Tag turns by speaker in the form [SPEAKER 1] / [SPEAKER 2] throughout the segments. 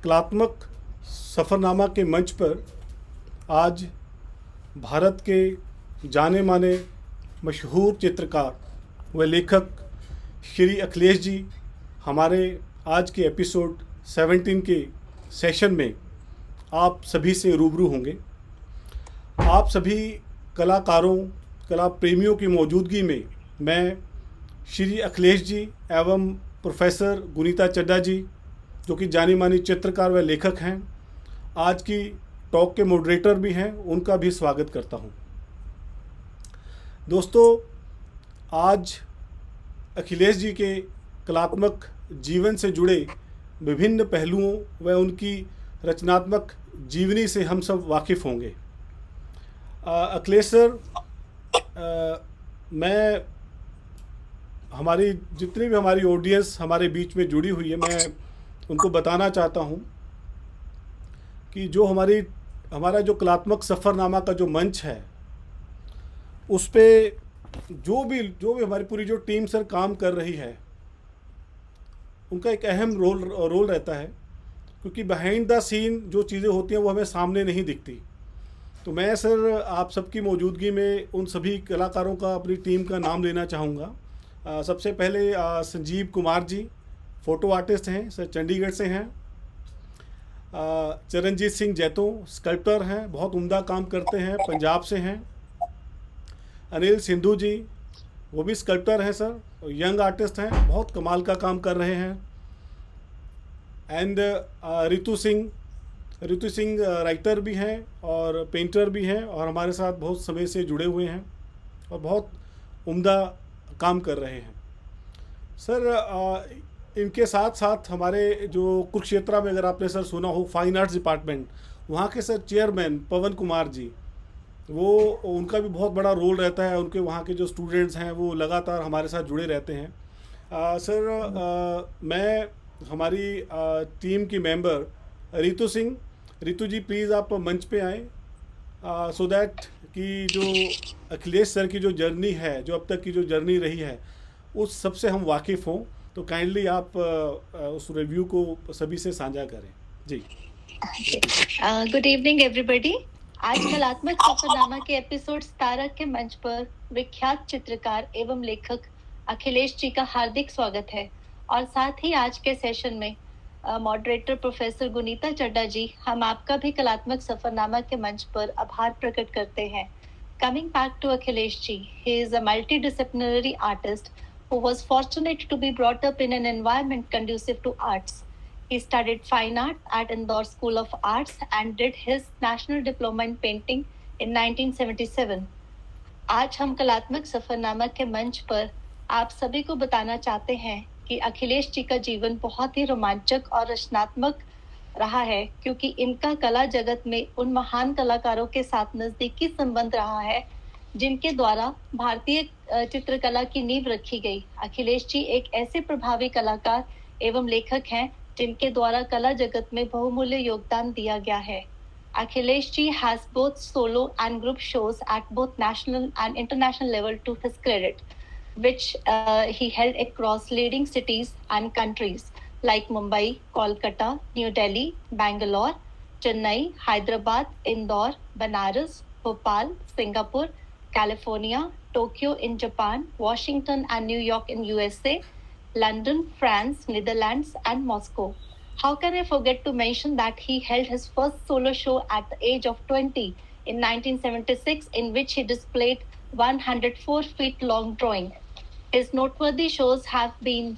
[SPEAKER 1] कलात्मक सफ़रनामा के मंच पर आज भारत के जाने माने मशहूर चित्रकार व लेखक श्री अखिलेश जी हमारे आज के एपिसोड 17 के सेशन में आप सभी से रूबरू होंगे। आप सभी कलाकारों, कला प्रेमियों की मौजूदगी में मैं श्री अखिलेश जी एवं प्रोफेसर गुनीता चड्ढा जी, जो कि जानी मानी चित्रकार व लेखक हैं, आज की टॉक के मॉडरेटर भी हैं, उनका भी स्वागत करता हूं। दोस्तों, आज अखिलेश जी के कलात्मक जीवन से जुड़े विभिन्न पहलुओं व उनकी रचनात्मक जीवनी से हम सब वाकिफ़ होंगे। अखिलेश सर, मैं हमारी जितनी भी हमारी ऑडियंस हमारे बीच में जुड़ी हुई है, मैं उनको बताना चाहता हूं कि जो हमारा जो कलात्मक सफ़रनामा का जो मंच है, उस पे जो भी हमारी पूरी जो टीम सर काम कर रही है, उनका एक अहम रोल रहता है, क्योंकि बिहाइंड द सीन जो चीज़ें होती हैं वो हमें सामने नहीं दिखती। तो मैं सर आप सबकी मौजूदगी में उन सभी कलाकारों का, अपनी टीम का नाम लेना चाहूँगा। सबसे पहले संजीव कुमार जी फ़ोटो आर्टिस्ट हैं सर, चंडीगढ़ से हैं। चरणजीत सिंह जैतो स्कल्प्टर हैं, बहुत उम्दा काम करते हैं, पंजाब से हैं। अनिल सिंधु जी, वो भी स्कल्प्टर हैं सर, यंग आर्टिस्ट हैं, बहुत कमाल का काम कर रहे हैं। एंड रितु सिंह राइटर भी हैं और पेंटर भी हैं, और हमारे साथ बहुत समय से जुड़े हुए हैं और बहुत उम्दा काम कर रहे हैं सर। इनके साथ साथ हमारे जो कुरुक्षेत्रा में, अगर आपने सर सुना हो, फाइन आर्ट्स डिपार्टमेंट, वहाँ के सर चेयरमैन पवन कुमार जी, उनका भी बहुत बड़ा रोल रहता है। उनके वहाँ के जो स्टूडेंट्स हैं वो लगातार हमारे साथ जुड़े रहते हैं। मैं हमारी टीम की मेंबर रितु जी, प्लीज़ आप मंच पे आएँ, सो दैट कि जो अखिलेश सर की जो जर्नी है, जो अब तक की जो जर्नी रही है, उस सबसे हम वाकिफ़ हों। तो काइंडली आप उस रिव्यू को सभी से साझा करें जी।
[SPEAKER 2] Good evening everybody. आज कलात्मक सफ़रनामा के एपिसोड 17 के मंच पर विख्यात चित्रकार एवं लेखक अखिलेश जी का हार्दिक स्वागत है, और साथ ही आज के सेशन में मॉडरेटर प्रोफेसर गुनीता चड्ढा जी, हम आपका भी कलात्मक सफ़रनामा के मंच पर आभार प्रकट करते हैं। Coming back to Akhilesh ji, he is a multidisciplinary artist who was fortunate to be brought up in an environment conducive to arts. He studied fine art at Indore School of Arts and did his national diploma in painting in 1977. आज हम कलात्मक सफ़रनामा के मंच पर आप सभी को बताना चाहते हैं कि अखिलेश जी का जीवन बहुत ही रोमांचक और रचनात्मक रहा है, क्योंकि इनका कला जगत में उन महान कलाकारों के साथ नजदीकी संबंध रहा है जिनके द्वारा भारतीय चित्रकला की नींव रखी गई। अखिलेश जी एक ऐसे प्रभावी कलाकार एवं लेखक हैं जिनके द्वारा कला जगत में बहुमूल्य योगदान दिया गया है। Akhilesh ji has both solo and group shows at both national and international level to his credit, which he held across leading cities and countries like Mumbai, Kolkata, New Delhi, Bangalore, Chennai, Hyderabad, Indore, Banaras, Bhopal, Singapore, California, Tokyo in Japan, Washington and New York in USA, London, France, Netherlands, and Moscow. How can I forget to mention that he held his first solo show at the age of 20 in 1976, in which he displayed 104 feet long drawing. His noteworthy shows have been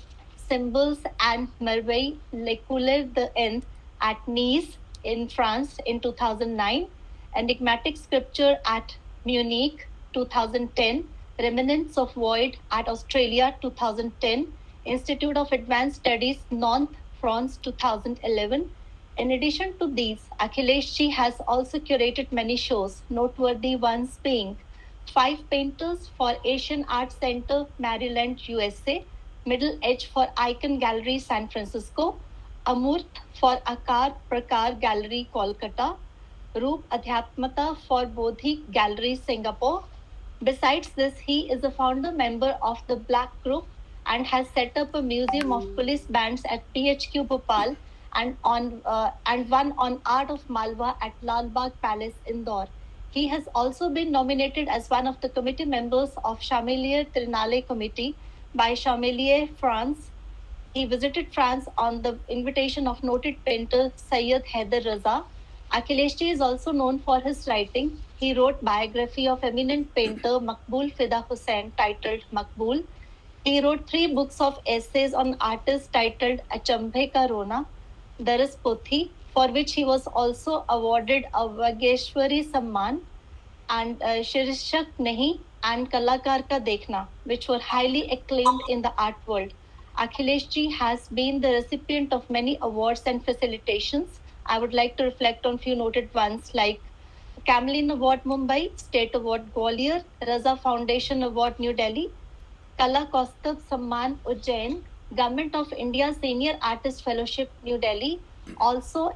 [SPEAKER 2] Symbols and Merveille Le Couleur de End at Nice in France in 2009, Enigmatic Scripture at Munich 2010, Remnants of Void at Australia 2010, Institute of Advanced Studies Nantes, France 2011. In addition to these, Akhilesh ji has also curated many shows, noteworthy ones being 5 Painters for Asian Art Center, Maryland, USA, Middle Edge for Icon Gallery, San Francisco, Amurt for Akar Prakar Gallery, Kolkata, Roop Adhyatmata for Bodhi Gallery, Singapore. Besides this, he is a founder member of the Black Group and has set up a museum of police bands at PHQ Bhopal and one on Art of Malwa at Lal Bagh Palace, Indore. He has also been nominated as one of the committee members of Chamelier Trinale Committee by Chamelier France. He visited France on the invitation of noted painter Syed Haider Raza. Akhilesh is also known for his writing. He wrote biography of eminent painter Maqbool Fida Hussain titled Maqbool. He wrote 3 books of essays on artists titled Achambhe Ka Rona, Daras Pothi, for which he was also awarded a Vageshwari Samman, and Shirshak Nahi and Kalakar Ka Dekhna, which were highly acclaimed in the art world. Akhilesh ji has been the recipient of many awards and facilitations. I would like to reflect on few noted ones like Camlin Award Mumbai, State Award Gwalior, Raza Foundation Award New Delhi, Kala Kaustubh Samman Ujjain, Government of India Senior Artist Fellowship New Delhi, also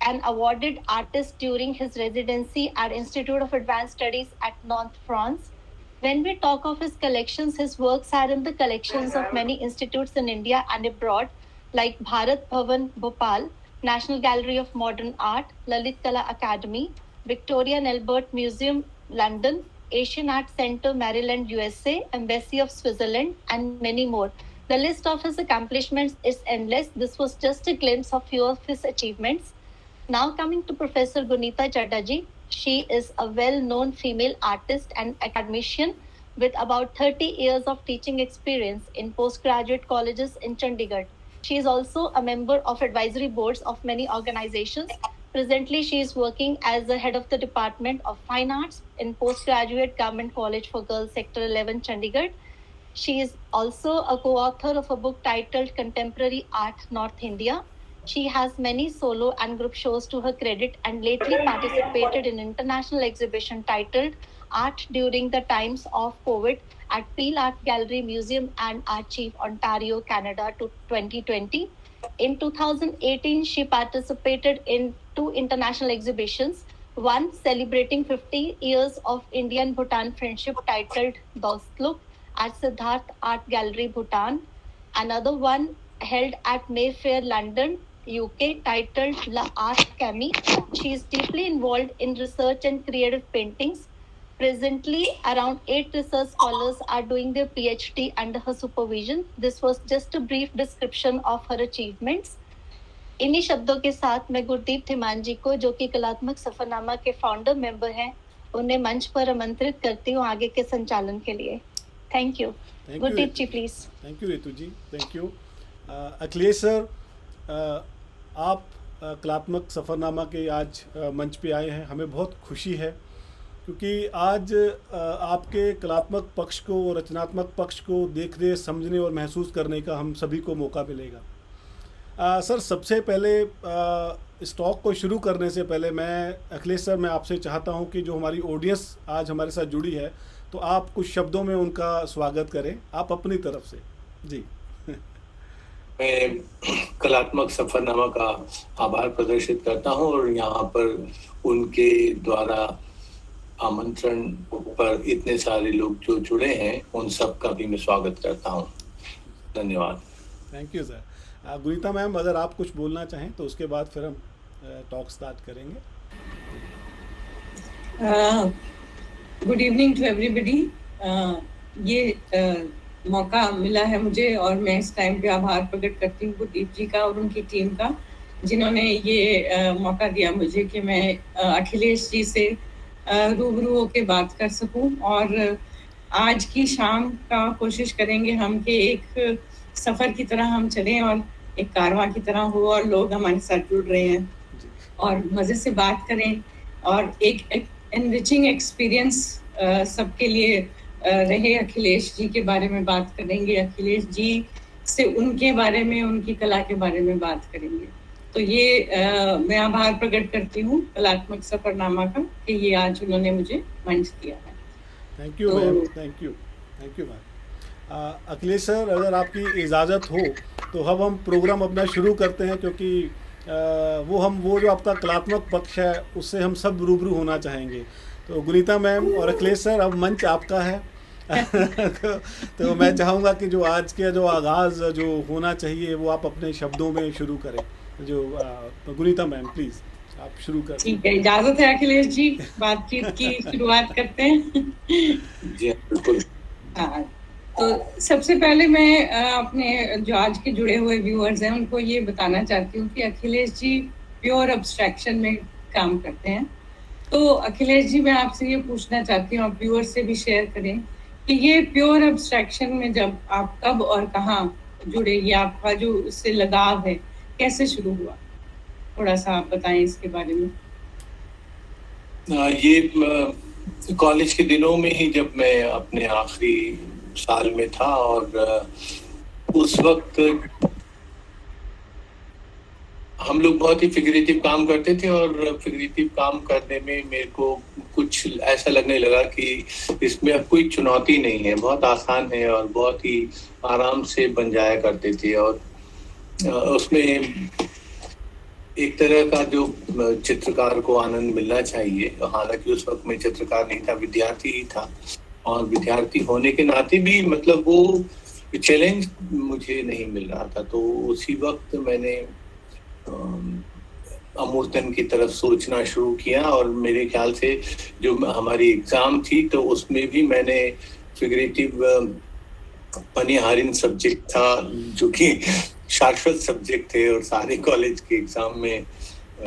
[SPEAKER 2] an awarded artist during his residency at Institute of Advanced Studies at Nantes, France. When we talk of his collections, his works are in the collections of many institutes in India and abroad, like Bharat Bhavan, Bhopal, National Gallery of Modern Art, Lalit Kala Academy, Victoria and Albert Museum, London, Asian Art Center, Maryland, USA, Embassy of Switzerland, and many more. The list of his accomplishments is endless. This was just a glimpse of few of his achievements. Now coming to Professor Gunita Chatterjee, she is a well-known female artist and academician with about 30 years of teaching experience in postgraduate colleges in Chandigarh. She is also a member of advisory boards of many organizations. Presently, she is working as the head of the Department of Fine Arts in Postgraduate Government College for Girls Sector 11 Chandigarh. She is also a co-author of a book titled Contemporary Art North India. She has many solo and group shows to her credit and lately participated in international exhibition titled Art During the Times of COVID at Peel Art Gallery Museum and Archive, Ontario, Canada to 2020. In 2018, she participated in 2 international exhibitions, one celebrating 50 years of Indian-Bhutan friendship titled Dostluk at Siddharth Art Gallery, Bhutan. Another one held at Mayfair, London, UK, titled La Art Cami. She is deeply involved in research and creative paintings. Presently, around 8 research scholars are doing their PhD under her supervision. This was just a brief description of her achievements. इन्हीं शब्दों के साथ मैं गुरदीप थिमान जी को, जो कि कलात्मक सफरनामा के फाउंडर मेंबर हैं, उन्हें मंच पर आमंत्रित करती हूँ आगे के संचालन के लिए. Thank you. Gurdeep ji please.
[SPEAKER 1] Thank you Ritu ji, thank you. Akhilesh sir, आप कलात्मक सफ़रनामा के आज मंच पे आए हैं. हमें बहुत खुशी है क्योंकि आज आपके कलात्मक पक्ष को और रचनात्मक पक्ष को देखने, समझने और महसूस करने का हम सभी को मौका मिलेगा. सर, सबसे पहले इस टॉक को शुरू करने से पहले अखिलेश सर, मैं आपसे चाहता हूं कि जो हमारी ऑडियंस आज हमारे साथ जुड़ी है, तो आप कुछ शब्दों में उनका स्वागत करें, आप अपनी तरफ से. जी.
[SPEAKER 3] मैं कलात्मक सफरनामा का आभार प्रदर्शित करता हूं और यहाँ पर उनके द्वारा आमंत्रण पर इतने सारे लोग जो जुड़े हैं, उन सब का भी मैं स्वागत करता हूं. धन्यवाद.
[SPEAKER 1] Thank you sir. Guneeta ma'am, अगर आप कुछ बोलना चाहें तो उसके बाद फिर हम टॉक स्टार्ट करेंगे.
[SPEAKER 4] Good evening to everybody. ये मौका मिला है मुझे और मैं इस टाइम पे आभार प्रकट करती हूँ गुरदीप जी का और उनकी टीम का, जिन्होंने ये मौका दिया मुझे कि मैं अखिलेश जी से रूबरू होकर बात कर सकूं. और आज की शाम का कोशिश करेंगे हम कि एक सफ़र की तरह हम चलें और एक कारवां की तरह हो और लोग हमारे साथ जुड़ रहे हैं और मज़े से बात करें और एक एनरिचिंग एक्सपीरियंस सबके लिए रहे. अखिलेश जी के बारे में बात करेंगे, अखिलेश जी से उनके बारे में, उनकी कला के बारे में बात करेंगे. तो ये मैं आभार प्रकट करती हूँ कलात्मक सफरनामा का कि ये आज उन्होंने मुझे मंच दिया है.
[SPEAKER 1] Thank you ma'am. Thank you ma'am. Akhilesh sir, अगर आपकी इजाज़त हो तो अब हम प्रोग्राम अपना शुरू करते हैं, क्योंकि वो जो आपका कलात्मक पक्ष है उससे हम सब रूबरू होना चाहेंगे. तो गुनीता मैम और अखिलेश सर, अब मंच आपका है. तो मैं चाहूँगा कि जो आज के जो आगाज़ जो होना चाहिए वो आप अपने शब्दों में शुरू करें. जो गुनीता मैम प्लीज आप शुरू कर।
[SPEAKER 4] ठीक है, इजाजत है अखिलेश जी, बातचीत की शुरुआत करते हैं।
[SPEAKER 3] जी बिल्कुल।
[SPEAKER 4] हाँ, तो सबसे पहले मैं अपने जो आज के जुड़े हुए व्यूअर्स हैं उनको ये बताना चाहती हूँ कि अखिलेश जी प्योर अब्स्ट्रैक्शन में काम करते हैं। तो अखिलेश जी, मैं आपसे ये पूछना चाहती हूँ, आप व्यूअर्स से भी शेयर करें कि ये प्योर अब्स्ट्रैक्शन में जब आप कब और कहाँ जुड़े, ये आपका जो इससे लगाव है कैसे शुरू हुआ, थोड़ा सा आप बताएं इसके बारे में।
[SPEAKER 3] ये कॉलेज के दिनों में ही, जब मैं अपने आखिरी साल में था, और उस वक्त हम लोग बहुत ही फिगरेटिव काम करते थे, और फिगरेटिव काम करने में मेरे को कुछ ऐसा लगने लगा कि इसमें अब कोई चुनौती नहीं है, बहुत आसान है और बहुत ही आराम से बन जाया करते थे। और उसमें एक तरह का जो चित्रकार को आनंद मिलना चाहिए, हालांकि उस वक्त मैं चित्रकार नहीं था, विद्यार्थी ही था, और विद्यार्थी होने के नाते भी मतलब वो चैलेंज मुझे नहीं मिल रहा था। तो उसी वक्त मैंने अमूर्तन की तरफ सोचना शुरू किया, और मेरे ख्याल से जो हमारी एग्जाम थी तो उसमें भी मैंने फिगरेटिव पनिहारिन सब्जेक्ट था, जो कि शाश्वत सब्जेक्ट थे, और सारे कॉलेज के एग्जाम में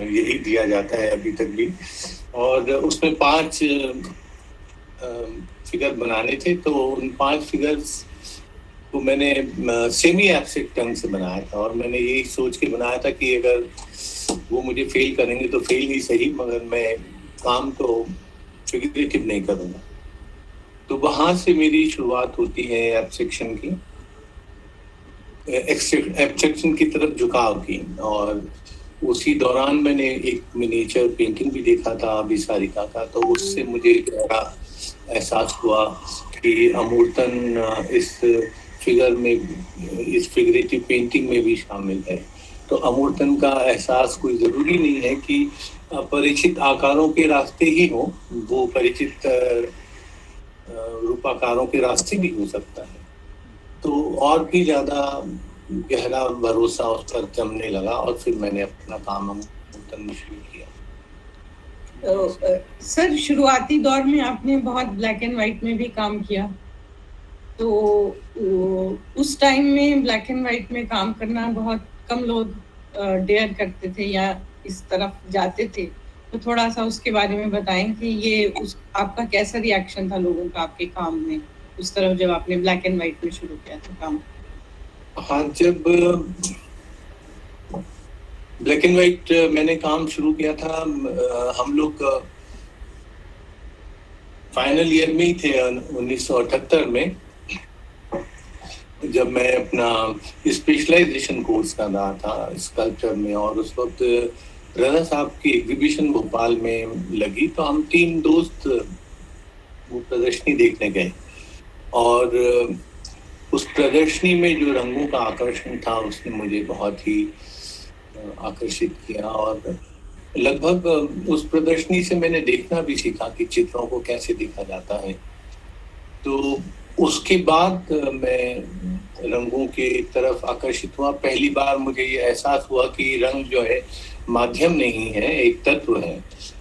[SPEAKER 3] यही दिया जाता है अभी तक भी। और उसमें 5 फिगर बनाने थे, तो उन 5 फिगर्स को मैंने सेमी एब्स्ट्रैक्ट ढंग से बनाया था, और मैंने यही सोच के बनाया था कि अगर वो मुझे फेल करेंगे तो फेल ही सही, मगर मैं काम तो फिगरेटिव नहीं करूँगा। तो वहां से मेरी शुरुआत होती है एब्स्ट्रैक्शन की, एब्स्ट्रैक्शन की तरफ झुकाव की। और उसी दौरान मैंने एक मिनिएचर पेंटिंग भी देखा था अभिसारिका का, तो उससे मुझे गहरा एहसास हुआ कि अमूर्तन इस फिगर में, इस फिगरेटिव पेंटिंग में भी शामिल है। तो अमूर्तन का एहसास कोई ज़रूरी नहीं है कि परिचित आकारों के रास्ते ही हो, वो परिचित रूपाकारों के रास्ते भी हो सकता है। तो और भी ज़्यादा गहरा भरोसा उस पर जमने लगा, और फिर मैंने अपना काम अमूर्तन में शुरू किया।
[SPEAKER 4] तो सर, शुरुआती दौर में आपने बहुत ब्लैक एंड व्हाइट में भी काम किया, तो उस टाइम में ब्लैक एंड व्हाइट में काम करना बहुत कम लोग डेयर करते थे या इस तरफ जाते थे। तो थोड़ा सा उसके बारे में बताएं कि ये आपका कैसा रिएक्शन था लोगों का आपके काम में उस तरफ, जब आपने ब्लैक एंड व्हाइट में शुरू किया था काम।
[SPEAKER 3] हाँ, जब ब्लैक एंड व्हाइट मैंने काम शुरू किया था, हम लोग फाइनल ईयर में ही थे 1978 में, जब मैं अपना स्पेशलाइजेशन कोर्स कर रहा था स्कल्पचर में। और उस वक्त रजा साहब की एग्जीबिशन भोपाल में लगी, तो हम 3 दोस्त वो प्रदर्शनी देखने गए, और उस प्रदर्शनी में जो रंगों का आकर्षण था उसने मुझे बहुत ही आकर्षित किया। और लगभग उस प्रदर्शनी से मैंने देखना भी सीखा कि चित्रों को कैसे देखा जाता है। तो उसके बाद मैं रंगों के तरफ आकर्षित हुआ। पहली बार मुझे ये एहसास हुआ कि रंग जो है माध्यम नहीं है, एक तत्व है।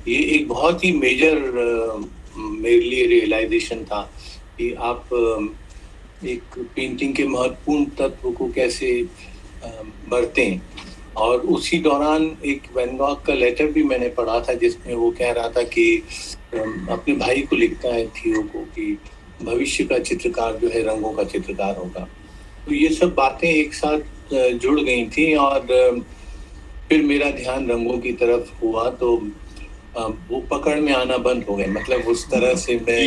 [SPEAKER 3] ये एक बहुत ही मेजर मेरे लिए रियलाइजेशन था कि आप एक पेंटिंग के महत्वपूर्ण तत्व को कैसे बरतें। और उसी दौरान एक वैन गॉग का लेटर भी मैंने पढ़ा था, जिसमें वो कह रहा था कि अपने भाई को लिखता है थियो को कि भविष्य का चित्रकार जो है रंगों का चित्रकार होगा। तो ये सब बातें एक साथ जुड़ गई थी, और फिर मेरा ध्यान रंगों की तरफ हुआ, तो वो पकड़ में आना बंद हो गए। मतलब उस तरह से मैं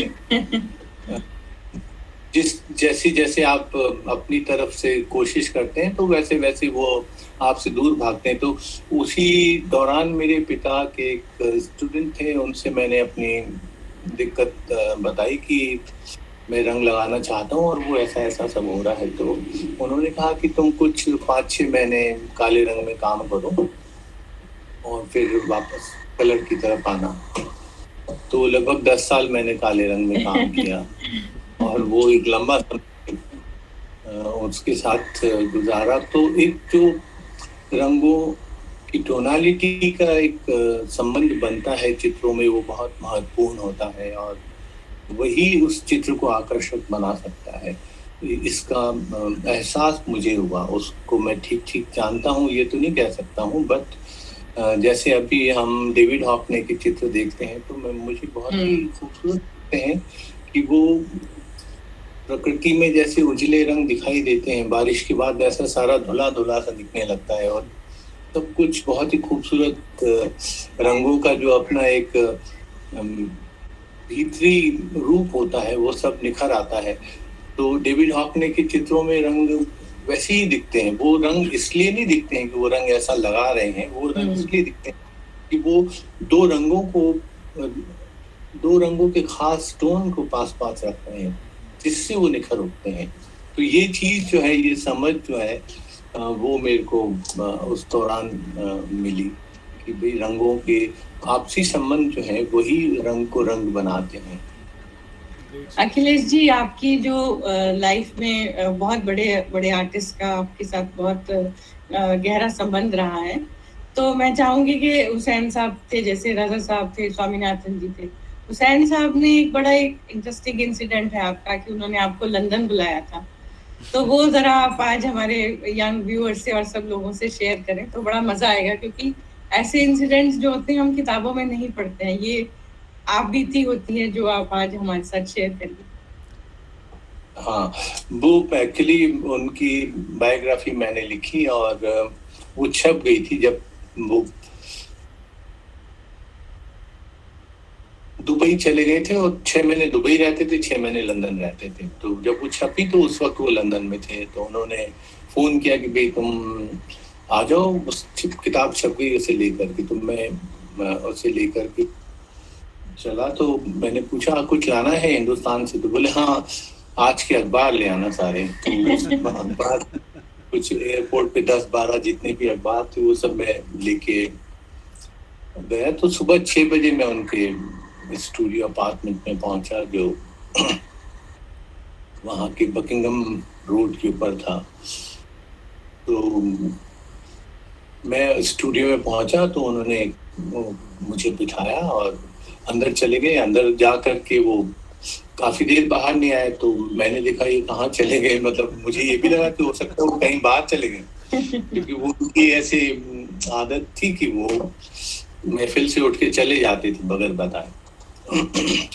[SPEAKER 3] जैसे आप अपनी तरफ से कोशिश करते हैं, तो वैसे वैसे वो आपसे दूर भागते हैं। तो उसी दौरान मेरे पिता के एक स्टूडेंट थे, उनसे मैंने अपनी दिक्कत बताई कि मैं रंग लगाना चाहता हूँ और वो ऐसा ऐसा सब हो रहा है। तो उन्होंने कहा कि तुम कुछ 5-6 महीने काले रंग में काम करो और फिर वापस कलर की तरफ आना। तो लगभग 10 साल मैंने काले रंग में काम किया और वो एक लंबा समय उसके साथ गुजारा। तो एक जो रंगों कि टोनालिटी का एक संबंध बनता है चित्रों में, वो बहुत महत्वपूर्ण होता है और वही उस चित्र को आकर्षक बना सकता है। इसका एहसास मुझे हुआ, उसको मैं ठीक ठीक जानता हूँ ये तो नहीं कह सकता हूँ, बट जैसे अभी हम डेविड हॉकने के चित्र देखते हैं तो मुझे बहुत ही खूबसूरत लगते हैं कि वो प्रकृति में जैसे उजले रंग दिखाई देते हैं, बारिश के बाद ऐसा सारा धुला धुला सा दिखने लगता है और सब कुछ बहुत ही खूबसूरत रंगों का जो अपना एक भीतरी रूप होता है वो सब निखर आता है। तो डेविड हॉकने के चित्रों में रंग वैसे ही दिखते हैं। वो रंग इसलिए नहीं दिखते हैं कि वो रंग ऐसा लगा रहे हैं, वो रंग इसलिए दिखते हैं कि वो दो रंगों के खास टोन को पास पास रख रहे हैं जिससे वो निखर उठते हैं। तो ये चीज जो है, ये समझ जो है वो मेरे को उस दौरान मिली कि भाई रंगों के आपसी संबंध जो है वही रंग को रंग बनाते हैं।
[SPEAKER 4] अखिलेश जी, आपकी जो लाइफ में बहुत बड़े बड़े आर्टिस्ट का आपके साथ बहुत गहरा संबंध रहा है, तो मैं चाहूंगी कि हुसैन साहब थे, जैसे रजा साहब थे, स्वामीनाथन जी थे। हुसैन साहब ने एक बड़ा एक इंटरेस्टिंग इंसिडेंट है आपका कि उन्होंने आपको लंदन बुलाया था, तो वो जरा आप आज हमारे यंग व्यूअर्स से और सब लोगों से शेयर करें तो बड़ा मजा आएगा, क्योंकि ऐसे इंसिडेंट्स जो होते हैं हम किताबों में नहीं पढ़ते हैं, ये आप बीती होती है जो आप आज हमारे साथ शेयर करिए।
[SPEAKER 3] हाँ, वो एक्चुअली उनकी बायोग्राफी मैंने लिखी और वो छप गई थी जब वो दुबई चले गए थे और 6 महीने दुबई रहते थे, 6 महीने लंदन रहते थे। तो जब वो छपी तो उस वक्त वो लंदन में थे, तो उन्होंने फोन किया कि भाई तुम आ जाओ, उस किताब छप गई उसे लेकर के। तो मैं उसे लेकर के चला, तो मैंने पूछा कुछ लाना है हिंदुस्तान से? तो बोले हाँ, आज के अखबार ले आना सारे। अखबार कुछ एयरपोर्ट पे 10-12 जितने भी अखबार थे वो सब मैं लेके गया। तो सुबह 6 बजे मैं उनके स्टूडियो अपार्टमेंट में पहुंचा, जो वहाँ के बकिंगम रोड के ऊपर था। तो मैं स्टूडियो में पहुंचा तो उन्होंने मुझे बिठाया और अंदर चले गए। अंदर जा करके वो काफी देर बाहर नहीं आए, तो मैंने देखा ये कहाँ चले गए। मतलब मुझे ये भी लगा कि हो सकता है वो कहीं बाहर चले गए, क्योंकि वो उनकी ऐसी आदत थी कि वो महफिल से उठ के चले जाते थे बगैर बताए।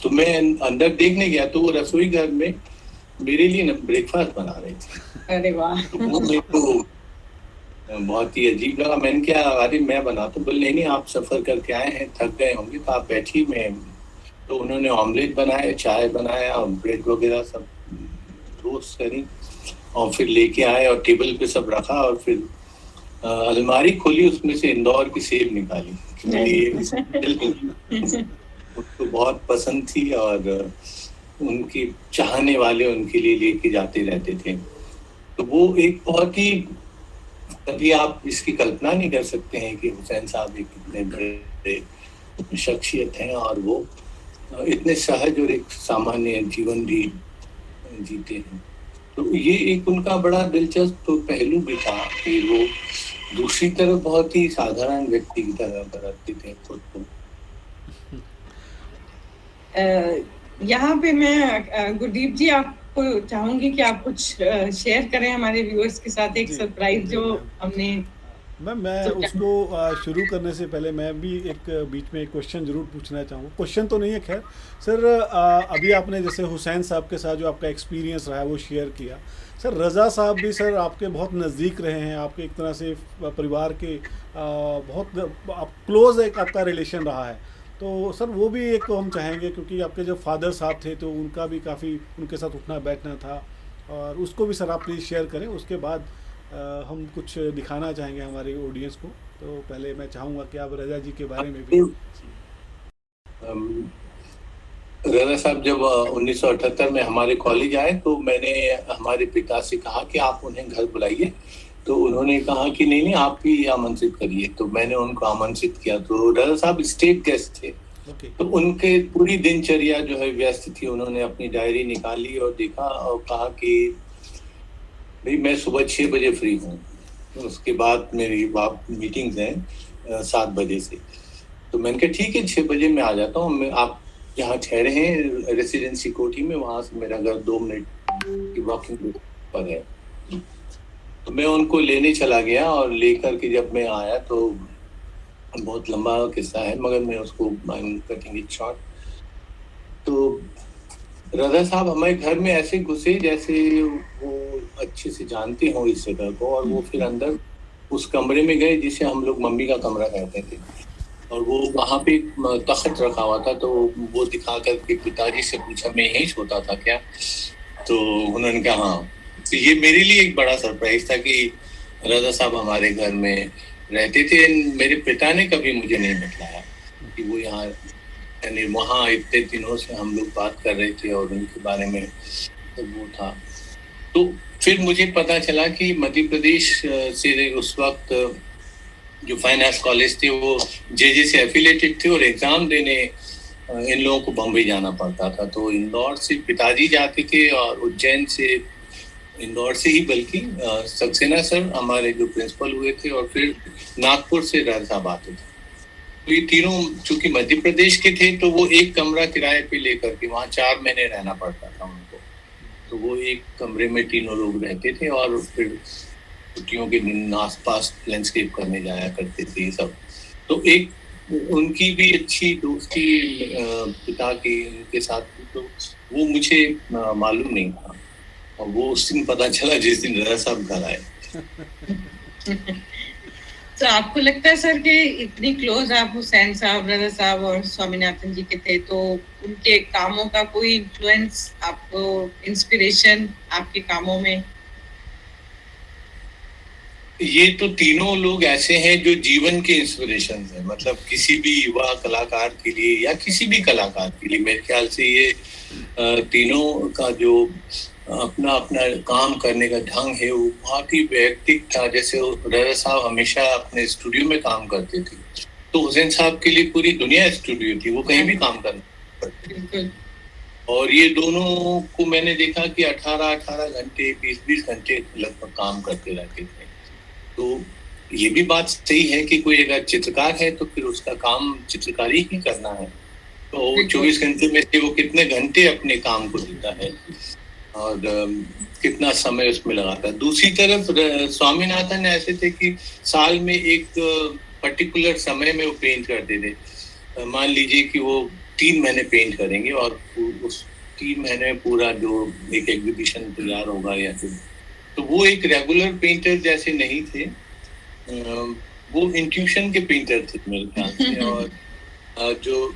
[SPEAKER 3] तो मैं अंदर देखने गया तो वो रसोई घर में मेरे लिए ना ब्रेकफास्ट बना रहे थे।
[SPEAKER 4] अरे वाह!
[SPEAKER 3] तो वो मेरे को बहुत ही अजीब लगा। मैंने क्या, अरे मैं बनाता हूँ। बोले नहीं, आप सफर करके आए हैं, थक गए होंगे, तो आप बैठिए। मैं तो उन्होंने ऑमलेट बनाया, चाय बनाया और ब्रेड वगैरह सब रोस्ट करी और फिर लेके आए और टेबल पे सब रखा और फिर अलमारी खोली, उसमें से इंदौर की सेब निकाली। उसको बहुत पसंद थी और उनके चाहने वाले उनके लिए लेके जाते रहते थे। तो वो एक बहुत ही, कभी आप इसकी कल्पना नहीं कर सकते हैं कि हुसैन साहब एक इतने बड़े शख्सियत हैं और वो इतने सहज और एक सामान्य जीवन भी जीते हैं। तो ये एक उनका बड़ा दिलचस्प पहलू भी था कि वो दूसरी तरफ बहुत ही साधारण व्यक्ति की तरह बरतते थे खुद को।
[SPEAKER 4] यहाँ पे मैं गुरदीप जी आपको चाहूंगी कि आप कुछ शेयर करें हमारे व्यूअर्स के साथ, एक सरप्राइज जो हमने।
[SPEAKER 1] मैं उसको शुरू करने से पहले मैं भी एक बीच में एक क्वेश्चन ज़रूर पूछना चाहूँगा। क्वेश्चन तो नहीं है खैर सर, अभी आपने जैसे हुसैन साहब के साथ जो आपका एक्सपीरियंस रहा है वो शेयर किया। सर रज़ा साहब भी सर आपके बहुत नज़दीक रहे हैं, आपके एक तरह से परिवार के बहुत क्लोज एक आपका रिलेशन रहा है। तो सर वो भी एक हम चाहेंगे, क्योंकि आपके जब फादर साहब थे तो उनका भी काफ़ी उनके साथ उठना बैठना था, और उसको भी सर आप प्लीज़ शेयर करें। उसके बाद हम कुछ दिखाना चाहेंगे हमारे ऑडियंस को। तो पहले मैं चाहूँगा कि आप रज़ा जी के बारे में भी।
[SPEAKER 3] रज़ा साहब जब 1978 में हमारे कॉलेज आए तो मैंने हमारे पिता से कहा कि आप उन्हें घर बुलाइए। तो उन्होंने कहा कि नहीं नहीं, आप भी आमंत्रित करिए। तो मैंने उनको आमंत्रित किया। तो रज़ा साहब स्टेट गेस्ट थे। तो उनके पूरी दिनचर्या जो है व्यस्त थी। उन्होंने अपनी डायरी निकाली और देखा और कहा कि भाई मैं सुबह 6 बजे फ्री हूँ, तो उसके बाद मेरी मीटिंग्स हैं, 7 बजे से। तो मैंने कहा ठीक है 6 बजे मैं आ जाता हूँ, आप जहाँ ठहरे हैं रेसिडेंसी कोठी में, वहां से मेरा घर 2 मिनट की वॉकिंग पर है। तो मैं उनको लेने चला गया और लेकर के जब मैं आया तो बहुत लंबा किस्सा है मगर मैं उसको कटिंग इट शॉर्ट। तो रजा साहब हमारे घर में ऐसे घुसे जैसे वो अच्छे से जानते हो इस जगह को, और वो फिर अंदर उस कमरे में गए जिसे हम लोग मम्मी का कमरा कहते थे, और वो वहाँ पे तख्त रखा हुआ था। तो वो दिखा करके पिताजी से पूछा मैं यहीं सोता था क्या? तो उन्होंने कहा हाँ। तो ये मेरे लिए एक बड़ा सरप्राइज था कि रजा साहब हमारे घर में रहते थे। मेरे पिता ने कभी मुझे नहीं बताया कि वो यहाँ, यानी वहाँ इतने दिनों से हम लोग बात कर रहे थे और उनके बारे में तो वो था। तो फिर मुझे पता चला कि मध्य प्रदेश से उस वक्त जो फाइन आर्ट्स कॉलेज थे वो जेजे से एफिलेटेड थे और एग्जाम देने इन लोगों को बम्बई जाना पड़ता था। तो इंदौर से पिताजी जाते थे और उज्जैन से, इंदौर से ही बल्कि सक्सेना सर हमारे जो प्रिंसिपल हुए थे, और फिर नागपुर से राजा साहब आते थे। तो ये तीनों चूंकि मध्य प्रदेश के थे तो वो एक कमरा किराए पे लेकर के वहाँ 4 महीने रहना पड़ता था उनको। तो वो एक कमरे में तीनों लोग रहते थे और फिर छुट्टियों के दिन आसपास लैंडस्केप करने जाया करते थे सब। तो एक उनकी भी अच्छी दोस्ती पिता की उनके साथ थी, तो वो मुझे मालूम नहीं था, और वो उस दिन पता चला जिस दिन रजा साहब घर आए।
[SPEAKER 4] तो आपको लगता है सर कि इतनी क्लोज आप हुसैन साहब, रजा साहब और स्वामीनाथन जी के थे, तो उनके कामों का कोई इन्फ्लुएंस आपको, इंस्पिरेशन आपके कामों में?
[SPEAKER 3] ये तो तीनों लोग ऐसे हैं जो जीवन के इंस्पिरेशन है, मतलब किसी भी युवा कलाकार के लिए या किसी भी कलाकार के लिए मेरे ख्याल से ये तीनों का जो अपना अपना काम करने का ढंग है वो बहुत ही वैयक्तिक था। जैसे रजा साहब हमेशा अपने स्टूडियो में काम करते थे, तो हुसैन साहब के लिए पूरी दुनिया स्टूडियो थी, वो कहीं भी काम करते। और ये दोनों को मैंने देखा कि 18-18 घंटे 20-20 घंटे लगभग काम करते रहते थे। तो ये भी बात सही है कि कोई अगर चित्रकार है तो फिर उसका काम चित्रकारी ही करना है। तो 24 घंटे में से वो कितने घंटे अपने काम को देता है और कितना समय उसमें लगाता है। दूसरी तरफ स्वामीनाथन ऐसे थे कि साल में एक पर्टिकुलर समय में वो पेंट करते थे। मान लीजिए कि वो 3 महीने पेंट करेंगे और उस 3 महीने में पूरा जो एक एग्जीबिशन तैयार होगा या फिर, तो वो एक रेगुलर पेंटर जैसे नहीं थे, वो इंट्यूशन के पेंटर थे मेरे ख्याल से। और जो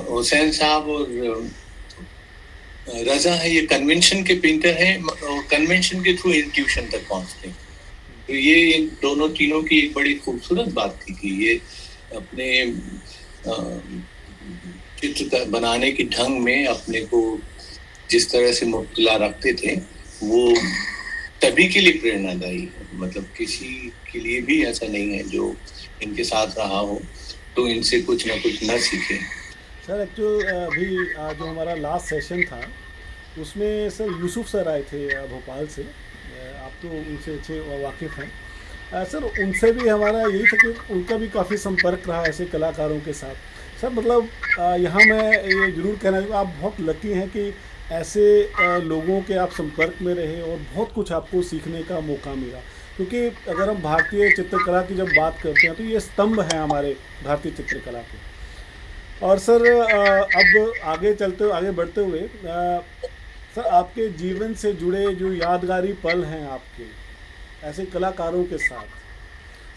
[SPEAKER 3] हुसैन साहब और रजा है ये कन्वेंशन के पेंटर हैं और कन्वेंशन के थ्रू इंट्यूशन तक पहुंचते हैं। तो ये इन दोनों तीनों की एक बड़ी खूबसूरत बात थी कि ये अपने चित्र बनाने के ढंग में अपने को जिस तरह से मुब्तला रखते थे वो सभी के लिए प्रेरणादायी है। मतलब किसी के लिए भी ऐसा नहीं है जो इनके साथ रहा हो तो इनसे कुछ ना कुछ न सीखे।
[SPEAKER 1] सर एक्चुअल अभी जो हमारा लास्ट सेशन था उसमें सर यूसुफ सर आए थे भोपाल से, आप तो उनसे अच्छे वाकिफ़ हैं सर। उनसे भी हमारा यही था कि उनका भी काफ़ी संपर्क रहा ऐसे कलाकारों के साथ। सर मतलब यहाँ मैं ये ज़रूर कहना चाहूँगा आप बहुत लकी हैं कि ऐसे लोगों के आप संपर्क में रहे और बहुत कुछ आपको सीखने का मौका मिला। क्योंकि अगर हम भारतीय चित्रकला की जब बात करते हैं तो ये स्तंभ हैं हमारे भारतीय चित्रकला के। और सर अब आगे बढ़ते हुए सर आपके जीवन से जुड़े जो यादगारी पल हैं आपके ऐसे कलाकारों के साथ,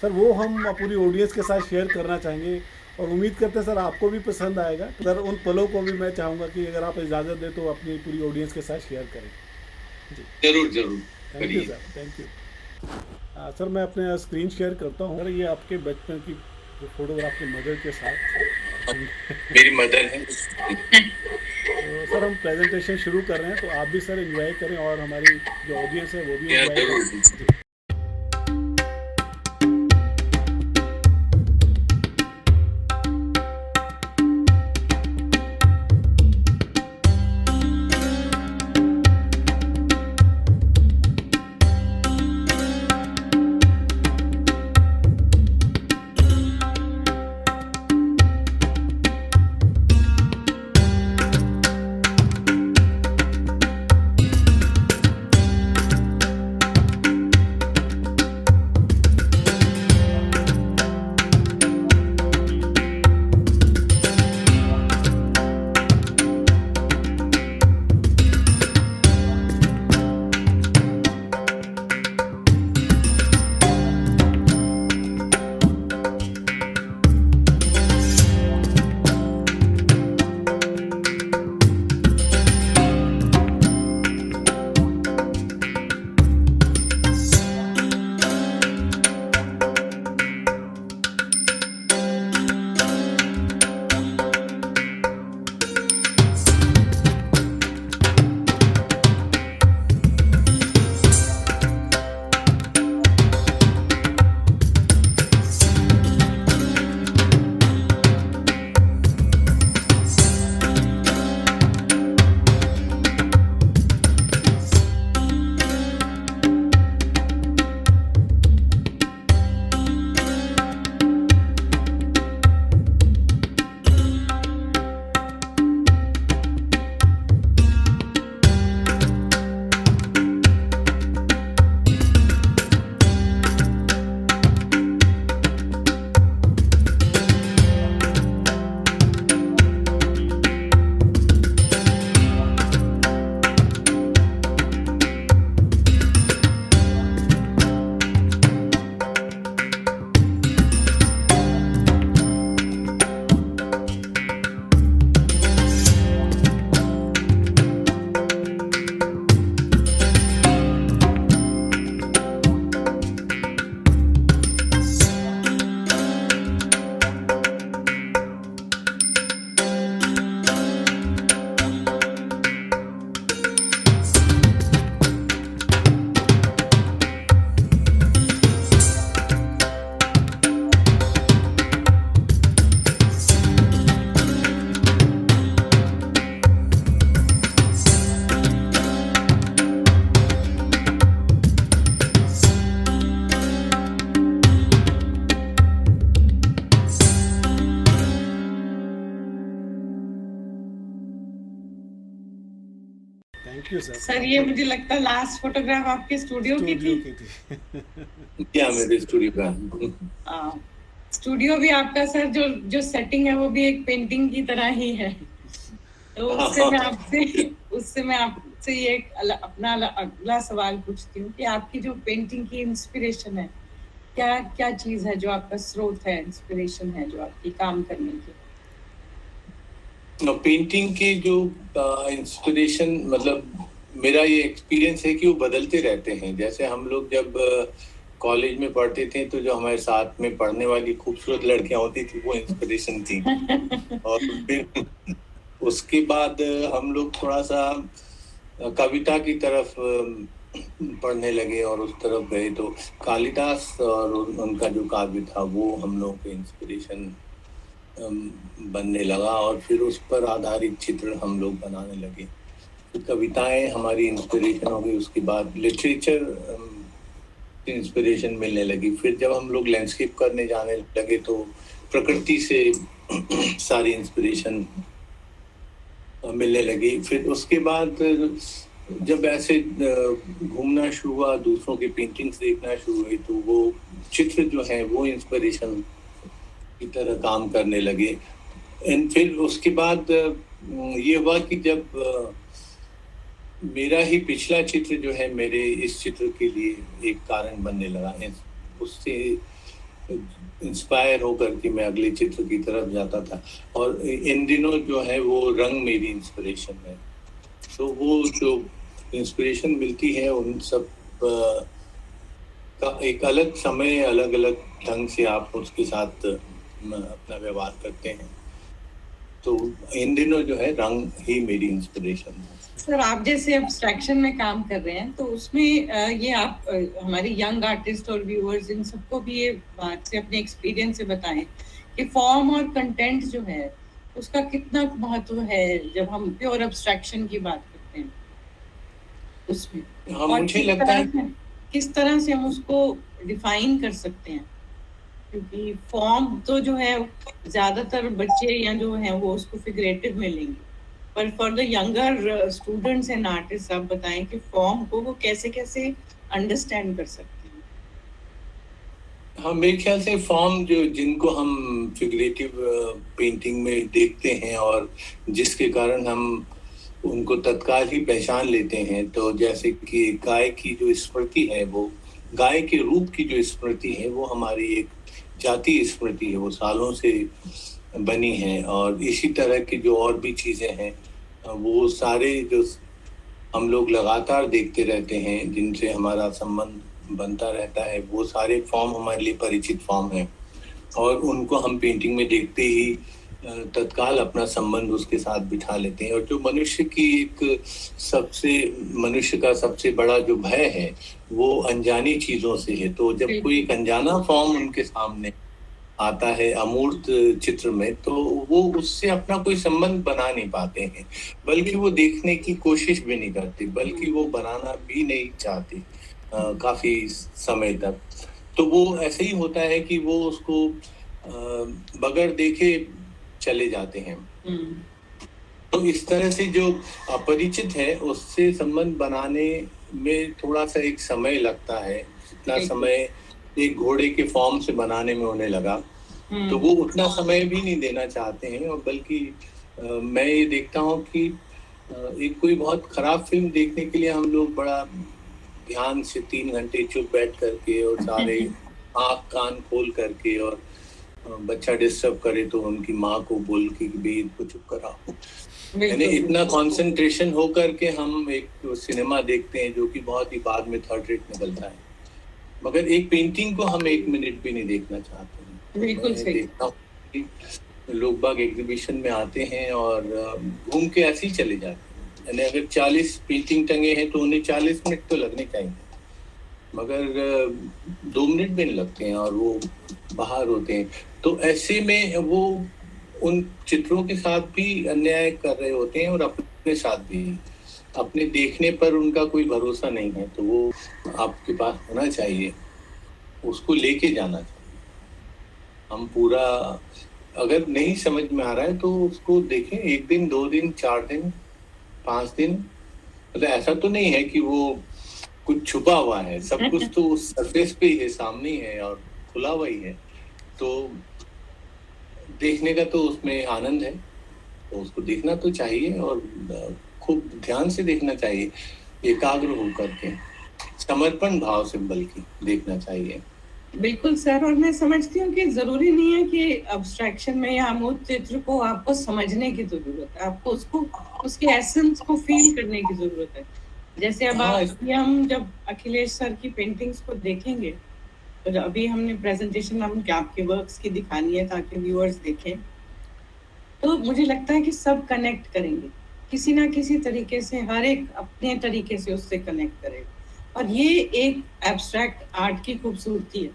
[SPEAKER 1] सर वो हम पूरी ऑडियंस के साथ शेयर करना चाहेंगे और उम्मीद करते हैं सर आपको भी पसंद आएगा। सर उन पलों को भी मैं चाहूँगा कि अगर आप इजाज़त दें तो अपनी पूरी ऑडियंस के साथ शेयर करें। जी
[SPEAKER 3] जरूर
[SPEAKER 1] thank you sir, thank you. Sir मैं अपने स्क्रीन शेयर करता हूँ। सर ये आपके बचपन की जो फोटोग्राफ की मदर के साथ
[SPEAKER 3] मेरी मदर है।
[SPEAKER 1] तो सर हम प्रेजेंटेशन शुरू कर रहे हैं तो आप भी सर एंजॉय करें और हमारी जो ऑडियंस है वो भी एंजॉय करें। Thank you sir.
[SPEAKER 4] सर ये मुझे लगता है लास्ट फोटोग्राफ आपके स्टूडियो की
[SPEAKER 1] स्टूडियो
[SPEAKER 4] थी।
[SPEAKER 1] की थी।
[SPEAKER 3] क्या मेरे स्टूडियो का
[SPEAKER 4] स्टूडियो भी आपका सर, जो जो सेटिंग है वो भी एक पेंटिंग की तरह ही है। तो उससे मैं आपसे ये एक अपना अगला सवाल पूछती हूँ कि आपकी जो पेंटिंग की इंस्पिरेशन है, क्या क्या चीज है जो आपका स्रोत है, इंस्पिरेशन है जो आपकी काम करने की?
[SPEAKER 3] पेंटिंग के जो इंस्पिरेशन, मतलब मेरा ये एक्सपीरियंस है कि वो बदलते रहते हैं। जैसे हम लोग जब कॉलेज में पढ़ते थे तो जो हमारे साथ में पढ़ने वाली खूबसूरत लड़कियां होती थी वो इंस्पिरेशन थी। और फिर उसके बाद हम लोग थोड़ा सा कविता की तरफ पढ़ने लगे और उस तरफ गए, तो कालिदास और उनका जो काव्य था वो हम लोग के इंस्पिरेशन बनने लगा। और फिर उस पर आधारित चित्र हम लोग बनाने लगे। फिर कविताएं हमारी इंस्पिरेशन हो गई, उसके बाद लिटरेचर इंस्पिरेशन मिलने लगी। फिर जब हम लोग लैंडस्केप करने जाने लगे तो प्रकृति से सारी इंस्पिरेशन मिलने लगी। फिर उसके बाद जब ऐसे घूमना शुरू हुआ, दूसरों की पेंटिंग्स देखना शुरू हुई, तो वो चित्र जो है वो इंस्पिरेशन की तरह काम करने लगे। एंड फिर उसके बाद ये हुआ कि जब मेरा ही पिछला चित्र जो है मेरे इस चित्र के लिए एक कारण बनने लगा, उससे इंस्पायर होकर के मैं अगले चित्र की तरफ जाता था। और इन दिनों जो है वो रंग मेरी इंस्पिरेशन है। तो वो जो इंस्पिरेशन मिलती है उन सब का एक अलग समय, अलग अलग ढंग से आप उसके साथ अपना व्यवहार करते हैं। तो इन दिनों जो है रंग ही मेरी इंस्पिरेशन है।
[SPEAKER 4] सर आप जैसे एब्स्ट्रैक्शन में काम कर रहे हैं तो उसमें ये आप हमारे यंग आर्टिस्ट और व्यूअर्स इन सबको भी ये बात से अपने एक्सपीरियंस से बताएं कि फॉर्म और कंटेंट जो है उसका कितना महत्व है जब हम प्योर एब्स्ट्रैक्शन की बात करते हैं उसमें।
[SPEAKER 3] हाँ,
[SPEAKER 4] और
[SPEAKER 3] मुझे लगता है
[SPEAKER 4] किस तरह से हम उसको डिफाइन कर सकते हैं, क्योंकि फॉर्म तो जो है ज्यादातर बच्चे या जो है वो उसको फिगरेटिव में लेंगे, पर for the younger students and artist आप बताएं कि फॉर्म को वो कैसे कैसे अंडरस्टैंड कर सकते हैं।
[SPEAKER 3] हाँ, मेरे ख्याल से फॉर्म जो जिनको हम फिगरेटिव पेंटिंग में देखते हैं और जिसके कारण हम उनको तत्काल ही पहचान लेते हैं, तो जैसे कि गाय की जो स्मृति है, वो गाय के रूप की जो स्मृति है वो हमारी एक जातीय स्मृति है, वो सालों से बनी है। और इसी तरह की जो और भी चीजें हैं वो सारे जो हम लोग लगातार देखते रहते हैं, जिनसे हमारा संबंध बनता रहता है, वो सारे फॉर्म हमारे लिए परिचित फॉर्म हैं। और उनको हम पेंटिंग में देखते ही तत्काल अपना संबंध उसके साथ बिठा लेते हैं। और जो मनुष्य का सबसे बड़ा जो भय है वो अनजानी चीजों से है। तो जब कोई एक अनजाना फॉर्म उनके सामने आता है अमूर्त चित्र में, तो वो उससे अपना कोई संबंध बना नहीं पाते हैं, बल्कि वो देखने की कोशिश भी नहीं करते, बल्कि वो बनाना भी नहीं चाहते काफी समय तक। तो वो ऐसे ही होता है कि वो उसको बगैर देखे चले जाते हैं। तो इस तरह से जो अपरिचित है उससे संबंध बनाने में थोड़ा सा एक समय लगता है। जितना समय एक घोड़े के फॉर्म से बनाने में होने लगा, तो वो उतना समय भी नहीं देना चाहते हैं। और बल्कि मैं ये देखता हूँ कि एक कोई बहुत खराब फिल्म देखने के लिए हम लोग बड़ा ध्यान से 3 घंटे चुप बैठ करके और सारे आँख कान खोल करके, और बच्चा डिस्टर्ब करे तो उनकी माँ को बोल के भी इनको चुप कराओ, यानी इतना कंसंट्रेशन हो करके हम एक सिनेमा देखते हैं जो कि बहुत ही बाद में थर्ड रेट निकलता है। मगर एक पेंटिंग को हम 1 मिनट भी नहीं देखना चाहते हैं।
[SPEAKER 4] बिल्कुल सही।
[SPEAKER 3] देखता हूँ लोग बाग एग्जीबिशन में आते हैं और घूम के ऐसे ही चले जाते हैं, यानी अगर 40 पेंटिंग टंगे हैं तो उन्हें 40 मिनट तो लगने चाहिए, मगर 2 मिनट भी नहीं लगते हैं और वो बाहर होते हैं। तो ऐसे में वो उन चित्रों के साथ भी अन्याय कर रहे होते हैं और अपने साथ भी। अपने देखने पर उनका कोई भरोसा नहीं है, तो वो आपके पास होना चाहिए, उसको लेके जाना चाहिए। हम पूरा, अगर नहीं समझ में आ रहा है तो उसको देखें 1 दिन, 2 दिन, 4 दिन, 5 दिन, मतलब ऐसा तो नहीं है कि वो कुछ छुपा हुआ है, सब कुछ तो सरफेस पे ही है, सामने ही है और खुला हुआ ही है। तो देखने का तो उसमें आनंद है, तो उसको देखना तो चाहिए और खूब ध्यान से देखना चाहिए, एकाग्र होकर के, समर्पण भाव से बल्कि देखना चाहिए।
[SPEAKER 4] बिल्कुल सर, और मैं समझती हूँ कि जरूरी नहीं है कि अब्स्ट्रैक्शन में या अमूर्त चित्र को आपको समझने की जरूरत है, आपको उसको उसके एसेंस को फील करने की जरूरत है। जैसे अब हम जब अखिलेश सर की पेंटिंग्स को देखेंगे, तो अभी हमने प्रेजेंटेशन आपके वर्क्स की दिखानी है ताकि व्यूअर्स देखें, तो मुझे लगता है कि सब कनेक्ट करेंगे किसी ना किसी तरीके से, हर एक अपने तरीके से उससे कनेक्ट करेगा। और ये एक एब्स्ट्रैक्ट आर्ट की खूबसूरती है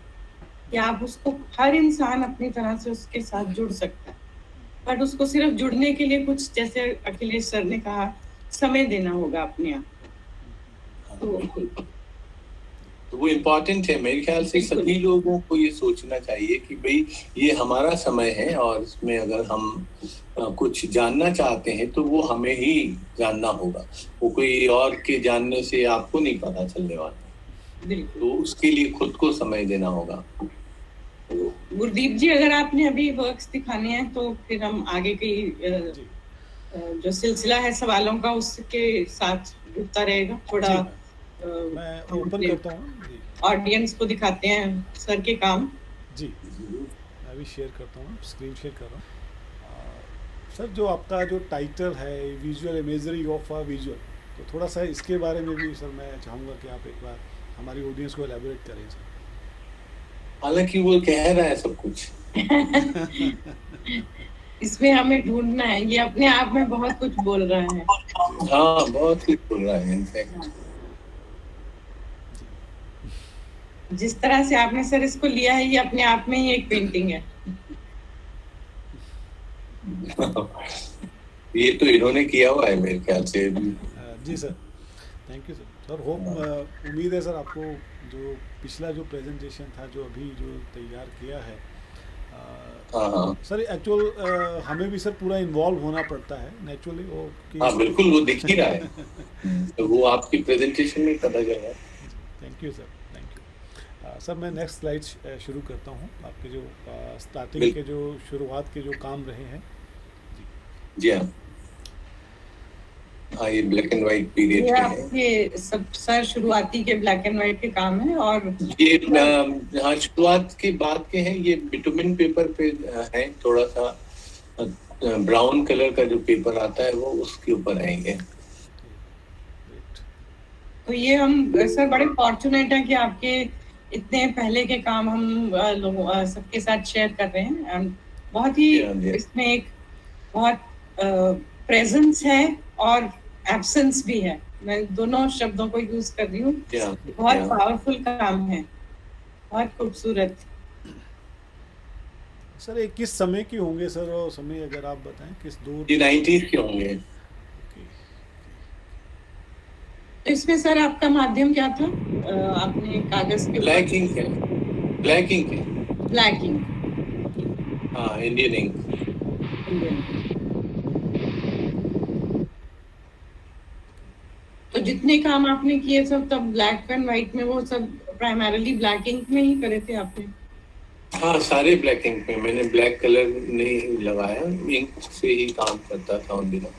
[SPEAKER 4] कि आप उसको, हर इंसान अपनी तरह से उसके साथ जुड़ सकता है, बट उसको सिर्फ जुड़ने के लिए कुछ, जैसे अखिलेश सर ने कहा, समय देना होगा अपने आप।
[SPEAKER 3] तो वो इम्पोर्टेंट है मेरे ख्याल से। सभी लोगों को ये सोचना चाहिए कि भाई ये हमारा समय है और इसमें अगर हम कुछ जानना चाहते हैं तो वो हमें ही जानना होगा, वो कोई और के जानने से आपको नहीं पता चलने वाला, तो उसके लिए खुद को समय देना होगा।
[SPEAKER 4] गुरदीप जी, अगर आपने अभी वर्क्स दिखाने हैं तो फिर हम आगे की जो सिलसिला है सवालों का उसके साथ जुड़ता रहेगा। थोड़ा
[SPEAKER 1] मैं ओपन करता हूँ,
[SPEAKER 4] ऑडियंस को दिखाते हैं सर के काम।
[SPEAKER 1] जी मैं भी शेयर करता हूँ, स्क्रीन शेयर कर रहा हूँ। सर जो आपका जो टाइटल है visual imagery of a visual, तो थोड़ा सा इसके बारे में भी सर मैं चाहूँगा कि आप एक बार हमारी ऑडियंस को एलैबोरेट करें सर।
[SPEAKER 3] हालांकि वो कह रहा है सब कुछ
[SPEAKER 4] इसमें हमें ढूंढना है, ये अपने आप में बहुत कुछ बोल रहा है।
[SPEAKER 3] हाँ, बहुत कुछ बोल रहा है इनफैक्ट।
[SPEAKER 4] जिस तरह से आपने सर इसको लिया है, ये अपने आप में ही एक पेंटिंग है।
[SPEAKER 3] ये तो इन्होंने किया हुआ है मेरे ख्याल से।
[SPEAKER 1] जी sir, thank you sir. Sir hope उम्मीद है सर आपको जो पिछला जो प्रेजेंटेशन था जो अभी जो तैयार किया है, सर एक्चुअल हमें भी सर पूरा इन्वॉल्व होना पड़ता है नेचुरली वो
[SPEAKER 3] हाँ बिल्कुल, वो दिख ही रहा है तो वो आपकी प्रेजेंटेशन में पता चला।
[SPEAKER 1] Thank you sir, thank you sir. मैं नेक्स्ट स्लाइड शुरू करता हूँ। आपके जो स्टार्टिंग के जो शुरुआत के जो काम रहे हैं
[SPEAKER 3] जी हाँ, ये ब्लैक एंड व्हाइट पीरियड के हैं।
[SPEAKER 4] ये सब सर शुरुआती के ब्लैक एंड व्हाइट के काम है। और
[SPEAKER 3] ये हाँ शुरुआत के बाद के हैं, ये बिटुमिन पेपर पे है, थोड़ा सा ब्राउन कलर का जो पेपर आता है वो उसके ऊपर आएंगे।
[SPEAKER 4] तो ये हम सर बड़े फॉर्चुनेट हैं कि आपके इतने पहले के काम हम लोगों सबके साथ शेयर कर रहे हैं। बहुत ही इसमें एक बहुत प्रेजेंस है और एब्सेंस भी है, मैं दोनों शब्दों को यूज कर रही हूँ। बहुत पावरफुल काम है, बहुत खूबसूरत।
[SPEAKER 1] सर ये किस समय की होंगे सर, और समय अगर आप बताएं किस दौर?
[SPEAKER 3] ये 90s के होंगे।
[SPEAKER 4] तो इसमें सर आपका माध्यम क्या था? आपने कागज के
[SPEAKER 3] ब्लैक इंक है, ब्लैक इंक है,
[SPEAKER 4] ब्लैक इंक,
[SPEAKER 3] हाँ इंडियन इंक।
[SPEAKER 4] तो जितने काम आपने किए सब तब ब्लैक एंड व्हाइट में, वो सब प्राइमरीली ब्लैक इंक में ही करे थे आपने?
[SPEAKER 3] हाँ सारे ब्लैक इंक में, मैंने ब्लैक कलर नहीं लगाया, इंक से ही काम करता था उन दिनों।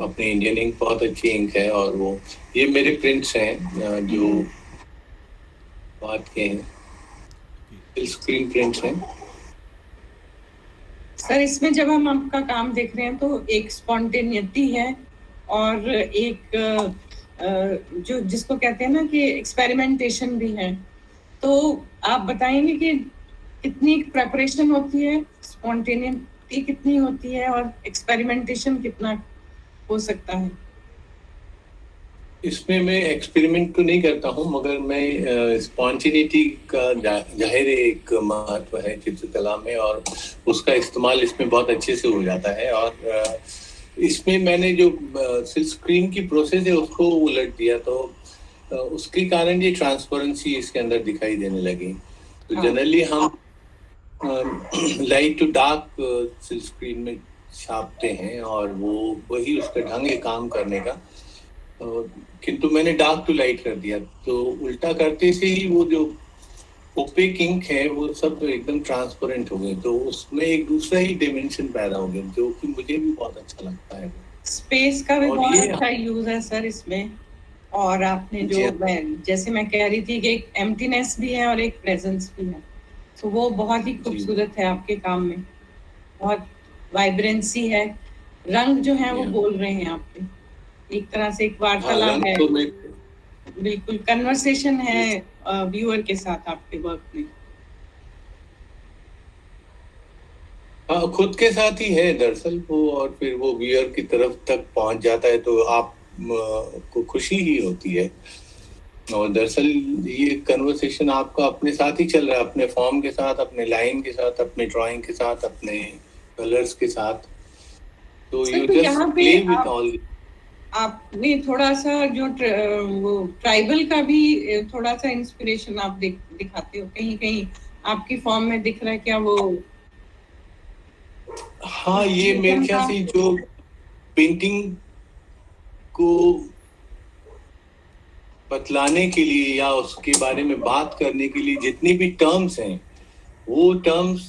[SPEAKER 3] अपने इंडियन इंक बहुत अच्छी इंक है, और वो ये मेरे प्रिंट्स हैं जो बात के हैं, स्क्रीन प्रिंट्स हैं।
[SPEAKER 4] सर इसमें जब हम आपका काम देख रहे हैं तो एक स्पॉन्टेनिटी है और एक जो जिसको कहते हैं ना कि एक्सपेरिमेंटेशन भी है। तो आप बताएंगे कि कितनी प्रेपरेशन होती है, स्पॉन्टेनिटी कितनी होती है और एक्सपेरिमेंटेशन कितना हो सकता है?
[SPEAKER 3] इसमें मैं एक्सपेरिमेंट तो नहीं करता हूँ, मगर मैं स्पॉन्टेनिटी का जाहिर एक महत्व है चित्रकला में, और उसका इस्तेमाल इसमें बहुत अच्छे से हो जाता है। और इसमें मैंने जो स्क्रीन की प्रोसेस है उसको उलट दिया, तो उसके कारण ये ट्रांसपेरेंसी इसके अंदर दिखाई देने लगी। तो जनरली हम लाइट टू डार्क स्क्रीन में छापते हैं और वो वही उसका ढंग है काम करने का। किंतु मैंने डार्क टू लाइट कर दिया, तो उल्टा करते से ही वो जो ओपेक इंक है वो सब एकदम ट्रांसपेरेंट हो गए, तो उसमें एक दूसरा ही डिमेंशन पैदा हो गया, जो कि मुझे भी बहुत अच्छा लगता है।
[SPEAKER 4] स्पेस का भी
[SPEAKER 3] और
[SPEAKER 4] बहुत
[SPEAKER 3] ये
[SPEAKER 4] अच्छा यूज है सर इसमें। और आपने जो
[SPEAKER 3] जी।
[SPEAKER 4] जैसे मैं कह रही थी कि एक एम्प्टीनेस भी है और एक प्रेजेंस भी है, तो वो बहुत ही खूबसूरत है आपके काम में। बहुत वाइब्रेंसी है, रंग जो है वो
[SPEAKER 3] जी।
[SPEAKER 4] बोल रहे हैं आपके, एक तरह से एक
[SPEAKER 3] हाँ,
[SPEAKER 4] वार्तालाप
[SPEAKER 3] रंग
[SPEAKER 4] है,
[SPEAKER 3] तो मैं
[SPEAKER 4] बिल्कुल कन्वर्सेशन है व्यूअर के साथ आपके वर्क में।
[SPEAKER 3] हाँ, खुद के साथ ही है दरअसल वो, और फिर वो व्यूअर की तरफ तक पहुंच जाता है, तो आप को खुशी ही होती है। और दरअसल ये कन्वर्सेशन आपका अपने साथ ही चल रहा है, अपने फॉर्म के साथ, अपने लाइन के साथ, अपने ड्राइंग के साथ, अपने कलर्स के साथ। तो
[SPEAKER 4] सर
[SPEAKER 3] यू
[SPEAKER 4] तो
[SPEAKER 3] जस्ट
[SPEAKER 4] यहाँ पे
[SPEAKER 3] प्ले विथ ऑल।
[SPEAKER 4] आपने थोड़ा सा जो वो ट्राइबल का भी थोड़ा सा इंस्पिरेशन आप दिखाते हो कहीं कहीं, आपकी फॉर्म में दिख रहा है क्या वो?
[SPEAKER 3] हाँ, ये मेरे ख्याल से जो पेंटिंग को बतलाने के लिए या उसके बारे में बात करने के लिए जितनी भी टर्म्स हैं, वो टर्म्स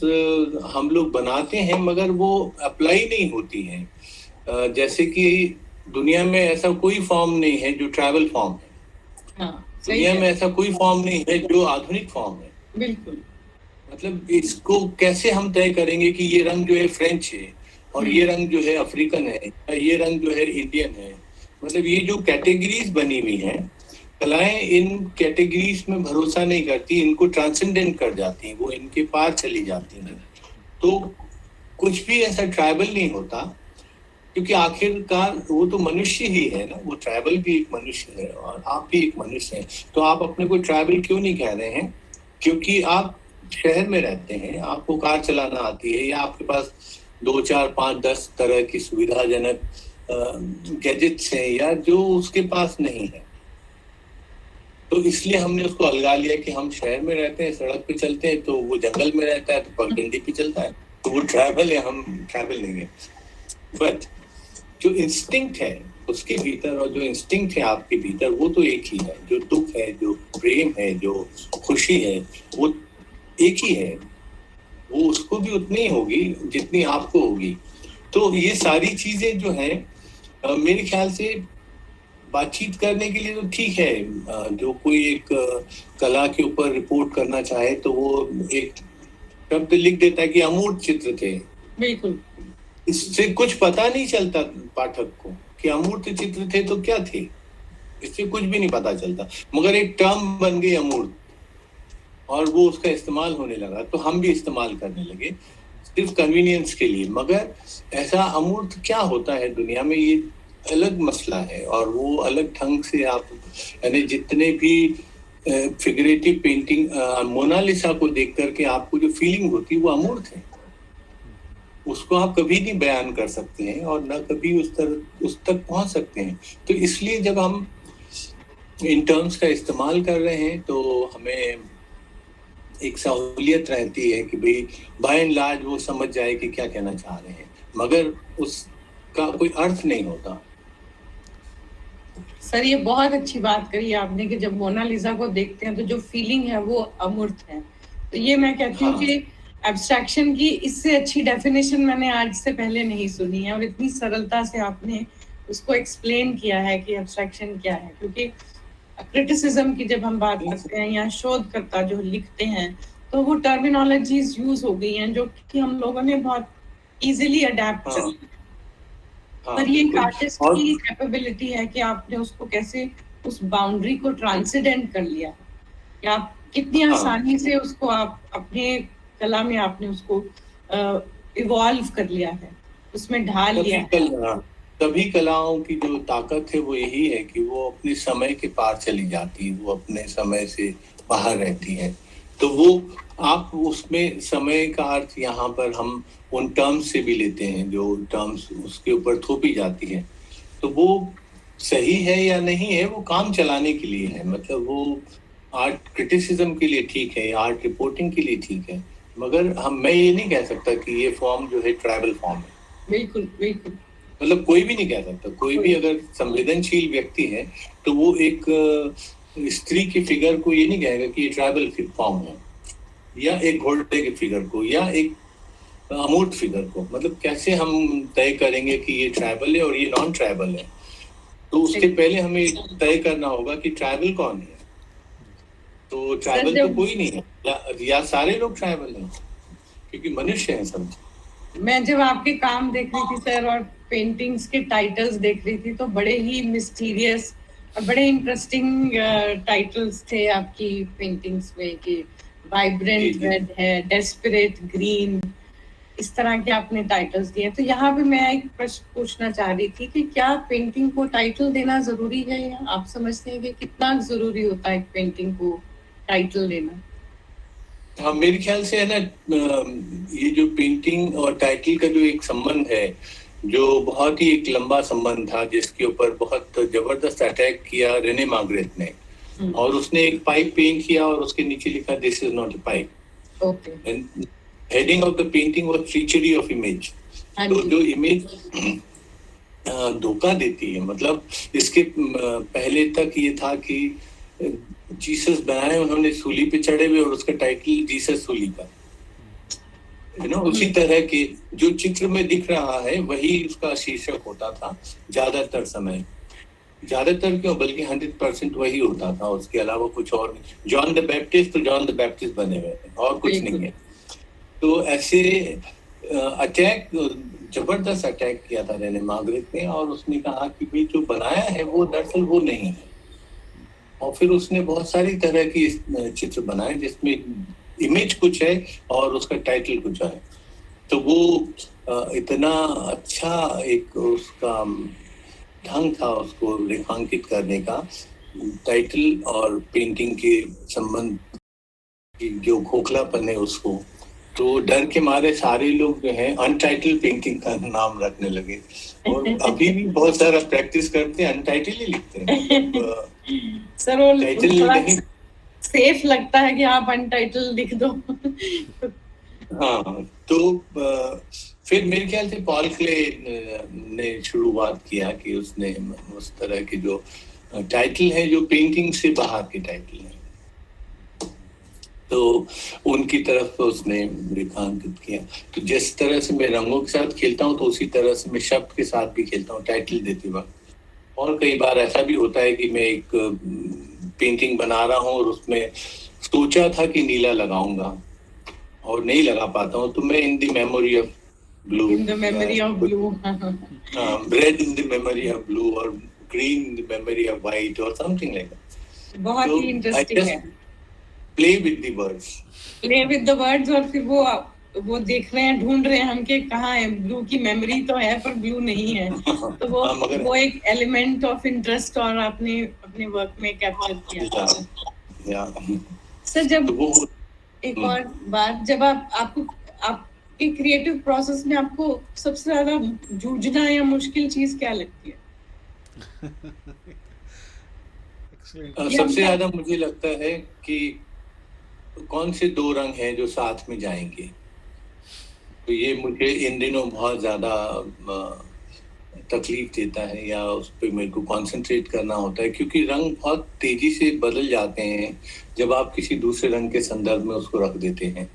[SPEAKER 3] हम लोग बनाते हैं मगर वो अप्लाई नहीं होती हैं। जैसे कि दुनिया में ऐसा कोई फॉर्म नहीं है जो ट्रैवल फॉर्म है।
[SPEAKER 4] हाँ,
[SPEAKER 3] दुनिया में ऐसा कोई फॉर्म नहीं है जो आधुनिक फॉर्म है।
[SPEAKER 4] बिल्कुल।
[SPEAKER 3] मतलब इसको कैसे हम तय करेंगे कि ये रंग जो है फ्रेंच है और ये रंग जो है अफ्रीकन है या ये रंग जो है इंडियन है। मतलब ये जो कैटेगरीज बनी हुई हैं, कलाएं इन कैटेगरीज में भरोसा नहीं करती, इनको ट्रांसेंडेंट कर जाती हैं, वो इनके पार चली जाती हैं। तो कुछ भी ऐसा ट्राइबल नहीं होता, क्योंकि आखिरकार वो तो मनुष्य ही है ना, वो ट्राइबल भी एक मनुष्य है और आप भी एक मनुष्य हैं। तो आप अपने को ट्राइबल क्यों नहीं कह रहे हैं? क्योंकि आप शहर में रहते हैं, आपको कार चलाना आती है, या आपके पास 2, 4, 5, 10 तरह की सुविधाजनक गैजेट्स हैं, या जो उसके पास नहीं है। तो इसलिए हमने उसको अलगा लिया कि हम शहर में रहते हैं, सड़क पे चलते हैं, तो वो जंगल में रहता है तो पगडंडी पे चलता है, तो वो ट्राइबल है, हम ट्राइबल नहीं है। बट जो इंस्टिंक्ट है उसके भीतर, और जो इंस्टिंक्ट है आपके भीतर, वो तो एक ही है। जो दुख है, जो प्रेम है, जो खुशी है, वो एक ही है। वो उसको भी उतनी ही होगी जितनी आपको होगी। तो ये सारी चीजें जो हैं, मेरे ख्याल से बातचीत करने के लिए तो ठीक है। जो कोई एक कला के ऊपर रिपोर्ट करना चाहे तो वो एक शब्द लिख देता है कि अमूर्त चित्र थे।
[SPEAKER 4] बिल्कुल।
[SPEAKER 3] इससे कुछ पता नहीं चलता पाठक को कि अमूर्त चित्र थे तो क्या थे, इससे कुछ भी नहीं पता चलता। मगर एक टर्म बन गई अमूर्त, और वो उसका इस्तेमाल होने लगा, तो हम भी इस्तेमाल करने लगे सिर्फ कन्वीनियंस के लिए। मगर ऐसा अमूर्त क्या होता है दुनिया में, ये अलग मसला है, और वो अलग ढंग से आप, यानी जितने भी फिगरेटिव पेंटिंग, मोनालिसा को देख करके आपको जो फीलिंग होती है वो अमूर्त है। उसको आप कभी नहीं बयान कर सकते हैं और ना कभी उस तक पहुंच सकते हैं। तो इसलिए जब हम इन टर्म्स का इस्तेमाल कर रहे हैं तो हमें एक सहूलियत रहती है कि भाई बाय एंड लार्ज वो समझ जाए कि क्या कहना चाह रहे हैं, मगर उसका कोई अर्थ नहीं होता।
[SPEAKER 4] सर ये बहुत अच्छी बात करी आपने कि जब मोनालिसा को देखते हैं तो जो फीलिंग है वो अमूर्त है। तो ये मैं कहती हूँ कि एब्स्ट्रैक्शन की इससे अच्छी डेफिनेशन मैंने आज से पहले नहीं सुनी है, और इतनी सरलता से आपने उसको एक्सप्लेन किया है कि एब्स्ट्रैक्शन क्या है। क्योंकि क्रिटिसिज्म की जब हम बात करते हैं या शोधकर्ता जो लिखते हैं, तो वो टर्मिनोलॉजीज यूज हो गई हैं जो कि हम लोगों ने बहुत इजीली अडेप्ट कर लिया। पर ये एक आर्टिस्ट की कैपेबिलिटी है कि आपने उसको कैसे उस बाउंड्री को ट्रांसेंडेंट कर लिया, या आप कितनी आसानी से उसको आप अपने कला में आपने उसको इवॉल्व कर लिया है, उसमें ढाल लिया है।
[SPEAKER 3] सभी कलाओं की जो ताकत है वो यही है कि वो अपने समय के पार चली जाती है, वो अपने समय से बाहर रहती है। तो वो आप उसमें समय का अर्थ यहाँ पर हम उन टर्म्स से भी लेते हैं, जो टर्म्स उसके ऊपर थोपी जाती है। तो वो सही है या नहीं है, वो काम चलाने के लिए है। मतलब वो आर्ट क्रिटिसिज्म के लिए ठीक है, आर्ट रिपोर्टिंग के लिए ठीक है, मगर मैं ये नहीं कह सकता कि ये फॉर्म जो है ट्राइबल फॉर्म है।
[SPEAKER 4] बिल्कुल बिल्कुल।
[SPEAKER 3] मतलब कोई भी नहीं कह सकता, कोई भी अगर संवेदनशील व्यक्ति है तो वो एक स्त्री की फिगर को ये नहीं कहेगा कि ये ट्राइबल फॉर्म है, या एक घोड़े की फिगर को, या एक अमूर्त फिगर को। मतलब कैसे हम तय करेंगे कि ये ट्राइबल है और ये नॉन ट्राइबल है? तो उसके पहले हमें तय करना होगा कि ट्राइबल कौन है। तो ट्राइबल तो कोई नहीं है, या सारे लोग ट्राइबल हैं, क्योंकि मनुष्य हैं सब।
[SPEAKER 4] मैं जब आपके काम देख रही थी सर और पेंटिंग्स के टाइटल्स देख रही थी तो बड़े ही मिस्टीरियस और बड़े इंटरेस्टिंग टाइटल्स थे आपकी पेंटिंग्स में, कि वाइब्रेंट रेड है, डेस्परेट ग्रीन, इस तरह के आपने टाइटल्स दिए। तो यहाँ पे मैं एक प्रश्न पूछना चाह रही थी कि क्या पेंटिंग को टाइटल देना जरूरी है, या आप समझते हैं कि कितना जरूरी होता है एक पेंटिंग को टाइटल देना?
[SPEAKER 3] हाँ, मेरे ख्याल से है ना, ये जो पेंटिंग और टाइटल का जो एक संबंध है, जो बहुत ही एक लंबा संबंध था, जिसके ऊपर बहुत जबरदस्त अटैक किया रेने मैग्रेट ने, और उसने एक पाइप पेंट किया और उसके नीचे लिखा this is not a pipe.
[SPEAKER 4] Okay.
[SPEAKER 3] Heading of the painting was treachery of image. तो जो इमेज धोखा देती है, मतलब इसके पहले तक ये था कि जीसस बनाए उन्होंने सूली पे चढ़े हुए और उसका टाइटल जीसस सूली पर, उसी तरह के जो चित्र में दिख रहा है वही उसका शीर्षक होता था ज्यादातर समय। ज्यादातर क्यों, बल्कि 100% वही होता था, उसके अलावा कुछ और नहीं। जॉन द बैप्टिस्ट तो जॉन द बैप्टिस्ट बने हुए थे और कुछ नहीं है। तो ऐसे अटैक, जबरदस्त अटैक किया था रेने मैग्रेट ने, और उसने कहा कि भाई जो बनाया है वो दरअसल वो नहीं है। और फिर उसने बहुत सारी तरह की चित्र बनाए जिसमें इमेज कुछ है और उसका टाइटल कुछ है। तो वो इतना अच्छा एक उसका ढंग था उसको रेखांकित करने का, टाइटल और पेंटिंग के संबंध की जो खोखलापन है उसको। तो डर के मारे सारे लोग जो है अनटाइटल पेंटिंग का नाम रखने लगे, और अभी भी बहुत सारा प्रैक्टिस करते हैं, अनटाइटल ही लिखते हैं।
[SPEAKER 4] सर वो थोड़ा सेफ लगता है कि आप अनटाइटल लिख दो।
[SPEAKER 3] हाँ, तो फिर मेरे ख्याल से पॉल क्ले ने शुरुआत किया कि उसने उस तरह के जो टाइटल है जो पेंटिंग से बाहर के टाइटल है, तो उनकी तरफ उसने रेखांकित किया। तो जिस तरह से मैं रंगों के साथ खेलता हूँ तो उसी तरह से मैं शब्द के साथ भी खेलता हूँ टाइटल देते वक्त। और कई बार ऐसा भी होता है कि मैं एक पेंटिंग बना रहा हूँ और उसमें सोचा था कि नीला लगाऊंगा और नहीं लगा पाता हूँ, तो मैं in the memory of blue,
[SPEAKER 4] in the memory of blue,
[SPEAKER 3] red in the memory of blue, और green in the memory of white, और समथिंग लाइक दैट।
[SPEAKER 4] बहुत ही इंटरेस्टिंग है।
[SPEAKER 3] Play with the words,
[SPEAKER 4] play with the words, और फिर वो देख रहे हैं, ढूंढ रहे हैं हम कि कहाँ है ब्लू की मेमोरी, तो है पर ब्लू नहीं है। तो वो एक एलिमेंट ऑफ इंटरेस्ट और आपने अपने वर्क में कैप्चर किया। सर जब एक और बात, जब आपके क्रिएटिव प्रोसेस में आपको सबसे ज्यादा जूझना या मुश्किल चीज क्या लगती है?
[SPEAKER 3] सबसे ज्यादा मुझे लगता है कि कौन से दो रंग हैं जो साथ में जाएंगे। तो ये मुझे इन दिनों बहुत ज्यादा तकलीफ देता है, या उस पर मेरे को कंसंट्रेट करना होता है, क्योंकि रंग बहुत तेजी से बदल जाते हैं जब आप किसी दूसरे रंग के संदर्भ में उसको रख देते हैं।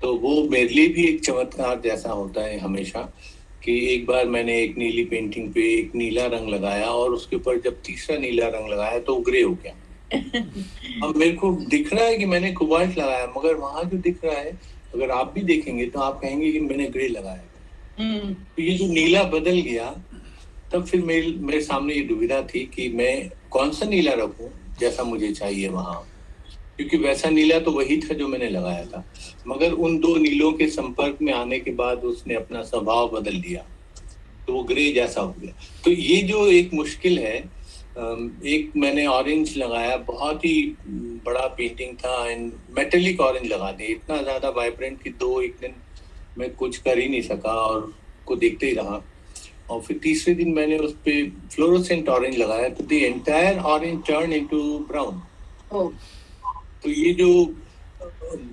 [SPEAKER 3] तो वो मेरे लिए भी एक चमत्कार जैसा होता है हमेशा, कि एक बार मैंने एक नीली पेंटिंग पे एक नीला रंग लगाया और उसके ऊपर जब तीसरा नीला रंग लगाया तो ग्रे हो गया। अब मेरे को दिख रहा है कि मैंने कोबाल्ट लगाया, मगर वहां जो दिख रहा है, अगर आप भी देखेंगे तो आप कहेंगे कि मैंने ग्रे लगाया। तो ये जो नीला बदल गया, तब फिर मेरे सामने ये दुविधा थी कि मैं कौन सा नीला रखूं जैसा मुझे चाहिए वहां, क्योंकि वैसा नीला तो वही था जो मैंने लगाया था, मगर उन दो नीलों के संपर्क में आने के बाद उसने अपना स्वभाव बदल दिया, तो वो ग्रे जैसा हो गया। तो ये जो एक मुश्किल है, एक मैंने ऑरेंज लगाया, बहुत ही बड़ा पेंटिंग था, एंड मेटेलिक ऑरेंज लगा दिया, इतना ज्यादा वाइब्रेंट कि एक दिन मैं कुछ कर ही नहीं सका और को देखते ही रहा। और फिर तीसरे दिन मैंने उस पे फ्लोरोसेंट ऑरेंज लगाया, तो the entire orange turn into brown. तो ये जो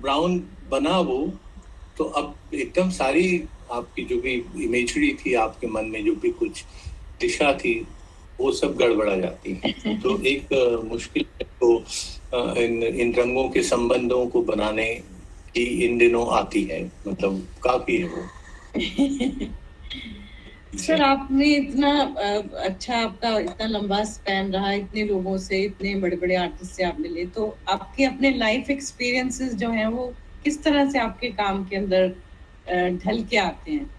[SPEAKER 3] ब्राउन बना वो, तो अब एकदम सारी आपकी जो भी इमेजरी थी, आपके मन में जो भी कुछ दिशा थी, वो सब गड़बड़ा जाती है। तो एक मुश्किल तो इन रंगों के संबंधों को बनाने की इन दिनों आती है, मतलब काफी है वो।
[SPEAKER 4] सर, आपने इतना अच्छा, आपका इतना लंबा स्पैन रहा, इतने लोगों से, इतने बड़े बड़े आर्टिस्ट से आप मिले, तो आपके अपने लाइफ एक्सपीरियंसेस जो हैं वो किस तरह से आपके काम के अंदर ढल के आते हैं?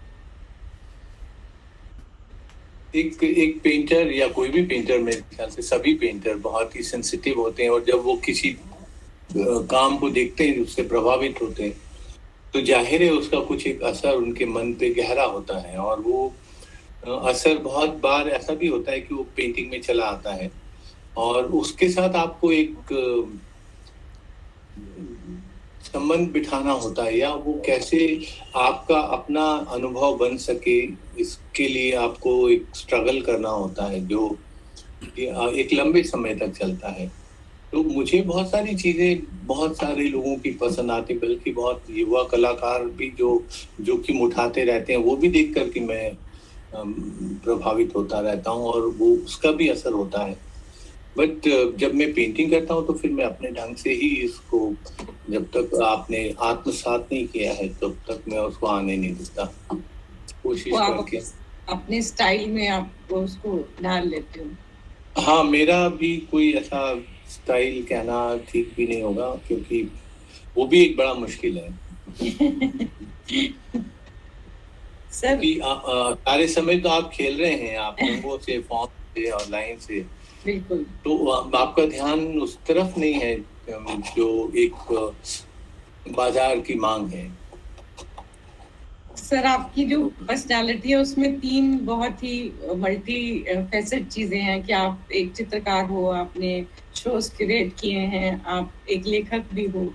[SPEAKER 3] एक पेंटर या कोई भी पेंटर, मेरे ख्याल से सभी पेंटर बहुत ही सेंसिटिव होते हैं, और जब वो किसी काम को देखते हैं, उससे प्रभावित होते हैं, तो जाहिर है उसका कुछ एक असर उनके मन पे गहरा होता है। और वो असर बहुत बार ऐसा भी होता है कि वो पेंटिंग में चला आता है, और उसके साथ आपको एक संबंध बिठाना होता है, या वो कैसे आपका अपना अनुभव बन सके, इसके लिए आपको एक स्ट्रगल करना होता है, जो एक लंबे समय तक चलता है। तो मुझे बहुत सारी चीजें बहुत सारे लोगों की पसंद आती, बल्कि बहुत युवा कलाकार भी जो जोखिम उठाते रहते हैं, वो भी देख कर के मैं प्रभावित होता रहता हूँ, और वो उसका भी असर होता है। बट जब मैं पेंटिंग करता हूँ तो फिर मैं अपने ढंग से ही इसको, जब तक आपने आत्मसात नहीं किया है तब तक मैं उसको आने नहीं देता, कोशिश करके
[SPEAKER 4] अपने स्टाइल में आप उसको ढाल लेते हो।
[SPEAKER 3] हाँ, मेरा भी कोई ऐसा स्टाइल कहना ठीक भी नहीं होगा, क्योंकि वो भी एक बड़ा मुश्किल है।
[SPEAKER 4] सर,
[SPEAKER 3] सारे समय तो आप खेल रहे हैं, आप रंगों से, फॉर्म से और लाइन से,
[SPEAKER 4] बिल्कुल,
[SPEAKER 3] तो आपका ध्यान उस तरफ नहीं है जो एक बाजार की मांग है।
[SPEAKER 4] सर, आपकी जो पर्सनालिटी है उसमें 3 बहुत ही मल्टी फैसेट चीजें हैं कि आप एक चित्रकार हो, आपने शोज क्रिएट किए हैं, आप एक लेखक भी हो,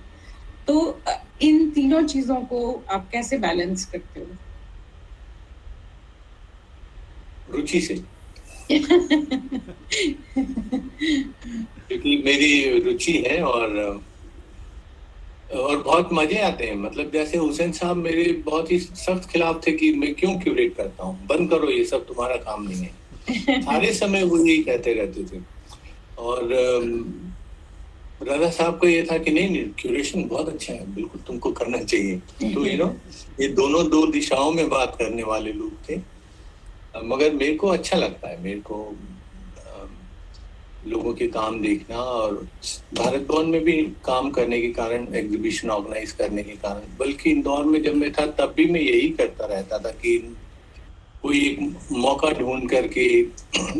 [SPEAKER 4] तो इन तीनों चीजों को आप कैसे बैलेंस करते हो?
[SPEAKER 3] रुचि से। क्योंकि मेरी रुचि है, और बहुत मजे आते हैं। मतलब जैसे हुसैन साहब मेरे बहुत ही सख्त खिलाफ थे कि मैं क्यों क्यूरेट करता हूँ, बंद करो, ये सब तुम्हारा काम नहीं है। सारे समय वो यही कहते रहते थे। और रजा साहब का ये था कि नहीं, क्यूरेशन बहुत अच्छा है, बिल्कुल तुमको करना चाहिए। तो ये दोनों 2 दिशाओं में बात करने वाले लोग थे। मगर मेरे को अच्छा लगता है, मेरे को लोगों के काम देखना, और भारत भवन में भी काम करने के कारण, एग्जीबिशन ऑर्गेनाइज करने के कारण, बल्कि इंदौर में जब मैं था तब भी मैं यही करता रहता था कि कोई एक मौका ढूंढ करके,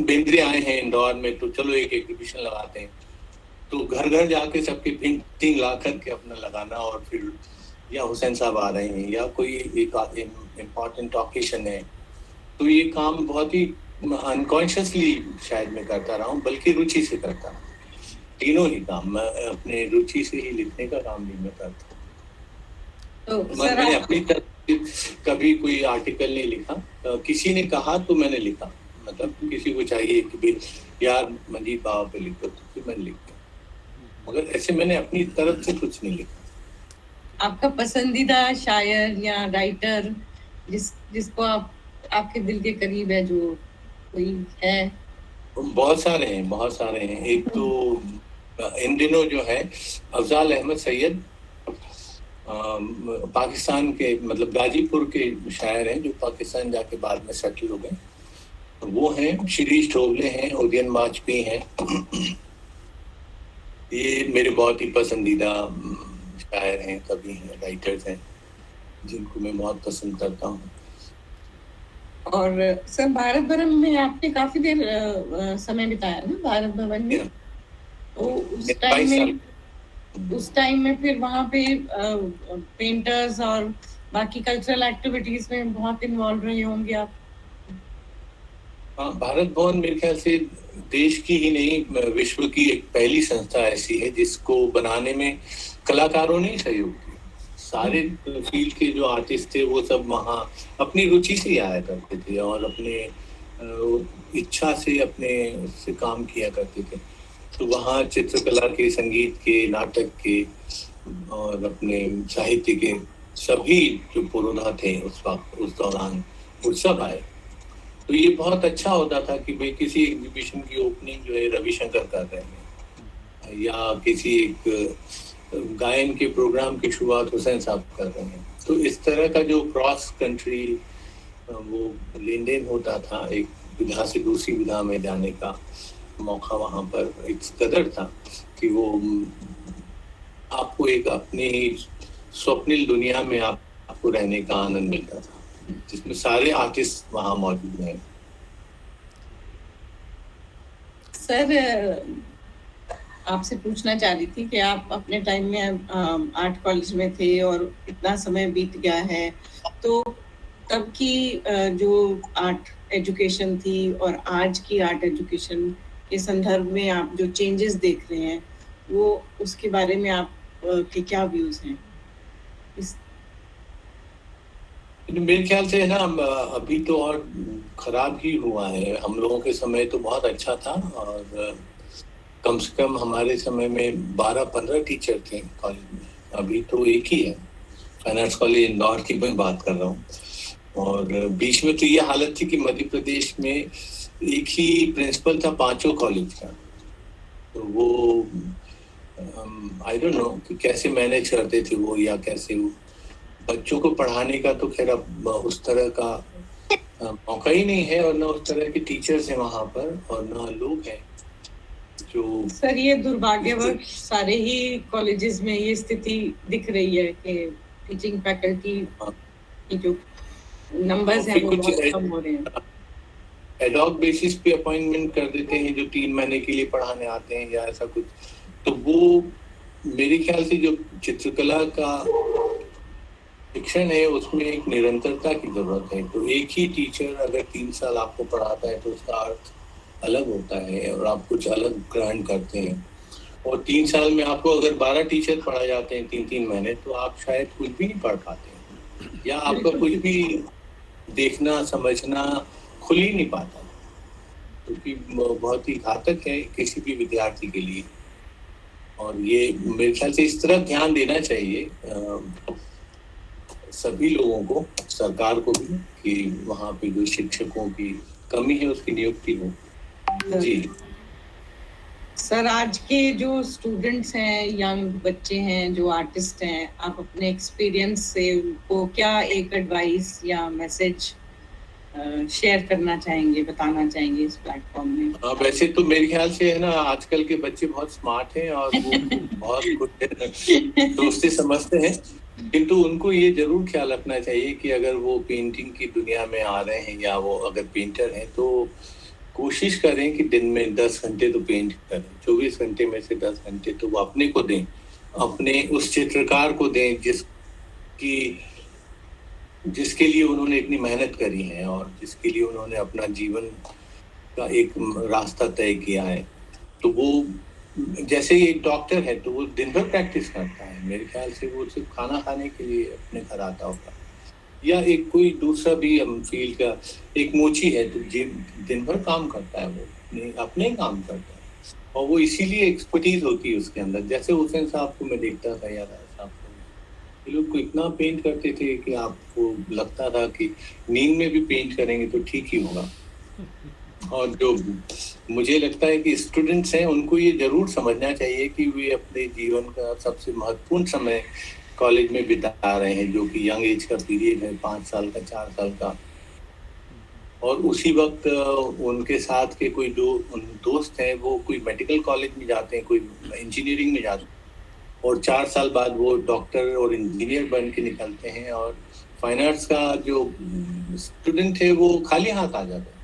[SPEAKER 3] बेंद्रे आए हैं इंदौर में तो चलो एक एग्जीबिशन लगाते हैं, तो घर घर जाके सबके पेंटिंग ला करके अपना लगाना, और फिर या हुसैन साहब आ रहे हैं या कोई एक इम्पोर्टेंट ऑकेशन है, तो ये काम बहुत ही अनकॉन्शियसली शायद मैं करता रहा हूँ, बल्कि रुचि से करता हूँ। तीनों ही काम मैं अपने रुचि से ही लिखने का काम भी मैं करता हूँ। तो मैंने अपनी तरफ कभी कोई आर्टिकल नहीं लिखा, किसी ने कहा तो मैंने लिखा, मतलब किसी को चाहिए कि यार मंजीत बाबा पे लिखो, तो फिर मैंने लिखा, मगर ऐसे मैंने अपनी तरफ से कुछ नहीं लिखा।
[SPEAKER 4] आपका पसंदीदा शायर या राइटर जिसको आपके दिल के करीब है, जो कोई है?
[SPEAKER 3] बहुत सारे हैं। एक तो इन दिनों जो है अफजाल अहमद सैयद, पाकिस्तान के, मतलब गाजीपुर के शायर हैं, जो पाकिस्तान जाके बाद में सेटल हो गए, वो हैं। शिरीष ढोबले हैं, उदयन वाजपेयी हैं। ये मेरे बहुत ही पसंदीदा शायर हैं, कवि हैं, राइटर्स हैं, जिनको मैं बहुत पसंद करता हूँ।
[SPEAKER 4] और सर, भारत भवन में आपने काफी देर समय बिताया ना, भारत भवन में? तो उस टाइम में फिर वहाँ पे पेंटर्स और बाकी कल्चरल एक्टिविटीज में बहुत इन्वॉल्व रहे होंगे आप?
[SPEAKER 3] हाँ, भारत भवन मेरे ख्याल से देश की ही नहीं, विश्व की एक पहली संस्था ऐसी है जिसको बनाने में कलाकारों ने सहयोग किया। सारे फील्ड के जो आर्टिस्ट थे वो सब वहाँ अपनी रुचि से ही आया करते थे, और अपने इच्छा से अपने से काम किया करते थे। तो वहाँ चित्रकला के, संगीत के, नाटक के और अपने साहित्य के सभी जो पुरोधा थे उस वक्त, उस दौरान, वो सब आए। तो ये बहुत अच्छा होता था कि भाई किसी एग्जीबिशन की ओपनिंग जो है रविशंकर कर रहे हैं, या किसी एक गायन के प्रोग्राम की शुरुआत हुसैन साहब कर रहे हैं। तो इस तरह का जो क्रॉस कंट्री वो लेन देन होता था, एक विधा से दूसरी विधा में जाने का मौका वहाँ पर इस कदर था कि वो आपको एक अपनी स्वप्निल दुनिया में आपको रहने का आनंद मिलता था, जिसमें सारे आर्टिस्ट वहाँ मौजूद हैं।
[SPEAKER 4] सर, आपसे पूछना चाह रही थी कि आप अपने टाइम में आर्ट कॉलेज में थे और इतना समय बीत गया है, तो तब की जो आर्ट एजुकेशन थी और आज की आर्ट एजुकेशन के संदर्भ में आप जो चेंजेस देख रहे हैं, वो उसके बारे में आप के क्या व्यूज हैं?
[SPEAKER 3] मेरे ख्याल से है ना, अभी तो और खराब ही हुआ है। हम लोगों के समय तो बहुत अच्छा था, और कम से कम हमारे समय में 12-15 टीचर थे कॉलेज में। अभी तो एक ही है। फाइन आर्ट्स कॉलेज इंदौर की मैं बात कर रहा हूँ। और बीच में तो ये हालत थी कि मध्य प्रदेश में एक ही प्रिंसिपल था 5 कॉलेज का। तो वो आई डोंट नो कि कैसे मैनेज करते थे वो, या कैसे वो बच्चों को पढ़ाने का। तो खैर अब उस तरह का मौका ही नहीं है, और ना उस तरह के टीचर्स हैं वहाँ पर, और ना लोग हैं जो।
[SPEAKER 4] सर, ये दुर्भाग्यवश सारे ही कॉलेजेस में ये स्थिति दिख रही है कि टीचिंग फैकल्टी की जो नंबर्स हैं वो बहुत कम हो रहे हैं।
[SPEAKER 3] एडॉक बेसिस पे अपॉइंटमेंट कर देते हैं जो 3 महीने के लिए पढ़ाने आते हैं या ऐसा कुछ। तो वो मेरे ख्याल से जो चित्रकला का शिक्षण है उसमें एक निरंतरता की जरूरत है। तो एक ही टीचर अगर 3 साल आपको पढ़ाता है तो उसका अर्थ अलग होता है, और आप कुछ अलग ग्रहण करते हैं। और 3 साल में आपको अगर 12 टीचर पढ़ा जाते हैं 3-3 महीने, तो आप शायद कुछ भी नहीं पढ़ पाते हैं, या आपका कुछ भी देखना समझना खुल ही नहीं पाता, क्योंकि बहुत ही घातक है किसी भी विद्यार्थी के लिए। और ये मेरे ख्याल से इस तरह ध्यान देना चाहिए सभी लोगों को, सरकार को भी, कि वहाँ पे जो शिक्षकों की कमी है उसकी नियुक्ति हो। जी
[SPEAKER 4] सर, आज के जो स्टूडेंट्स हैं, यंग बच्चे हैं, जो आर्टिस्ट हैं, आप अपने एक्सपीरियंस से उनको क्या एक एडवाइस या मैसेज शेयर करना चाहेंगे, बताना चाहेंगे इस प्लेटफॉर्म में?
[SPEAKER 3] वैसे तो मेरे ख्याल से है ना, आजकल के बच्चे बहुत स्मार्ट हैं और वो बहुत कुछ सोचते समझते हैं, किंतु उनको ये जरूर ख्याल रखना चाहिए कि अगर वो पेंटिंग की दुनिया में आ रहे हैं, या वो अगर पेंटर हैं, तो कोशिश करें कि दिन में 10 घंटे तो पेंट करें। 24 घंटे में से 10 घंटे तो वो अपने को दें, अपने उस चित्रकार को दें जिसके लिए उन्होंने इतनी मेहनत करी है, और जिसके लिए उन्होंने अपना जीवन का एक रास्ता तय किया है। तो वो जैसे एक डॉक्टर है तो वो दिन भर प्रैक्टिस करता है, मेरे ख्याल से वो सिर्फ खाना खाने के लिए अपने घर आता होगा। या एक कोई दूसरा भी फील्ड का एक मोची है तो दिन भर काम करता है, वो अपने काम करता है, और वो इसीलिए एक्सपर्टीज होती है उसके अंदर। जैसे हुसैन साहब को मैं देखता था, या साहब को, ये लोग को इतना पेंट करते थे कि आपको लगता था कि नींद में भी पेंट करेंगे तो ठीक ही होगा। और जो मुझे लगता है कि स्टूडेंट्स हैं, उनको ये जरूर समझना चाहिए कि वे अपने जीवन का सबसे महत्वपूर्ण समय कॉलेज में बिता रहे हैं, जो कि यंग एज का पीरियड है, 5 साल का, 4 साल का। और उसी वक्त उनके साथ के कोई दोस्त हैं, वो कोई मेडिकल कॉलेज में जाते हैं, कोई इंजीनियरिंग में जाते हैं, और 4 साल बाद वो डॉक्टर और इंजीनियर बन के निकलते हैं, और फाइन आर्ट्स का जो स्टूडेंट है वो खाली हाथ आ जाता है।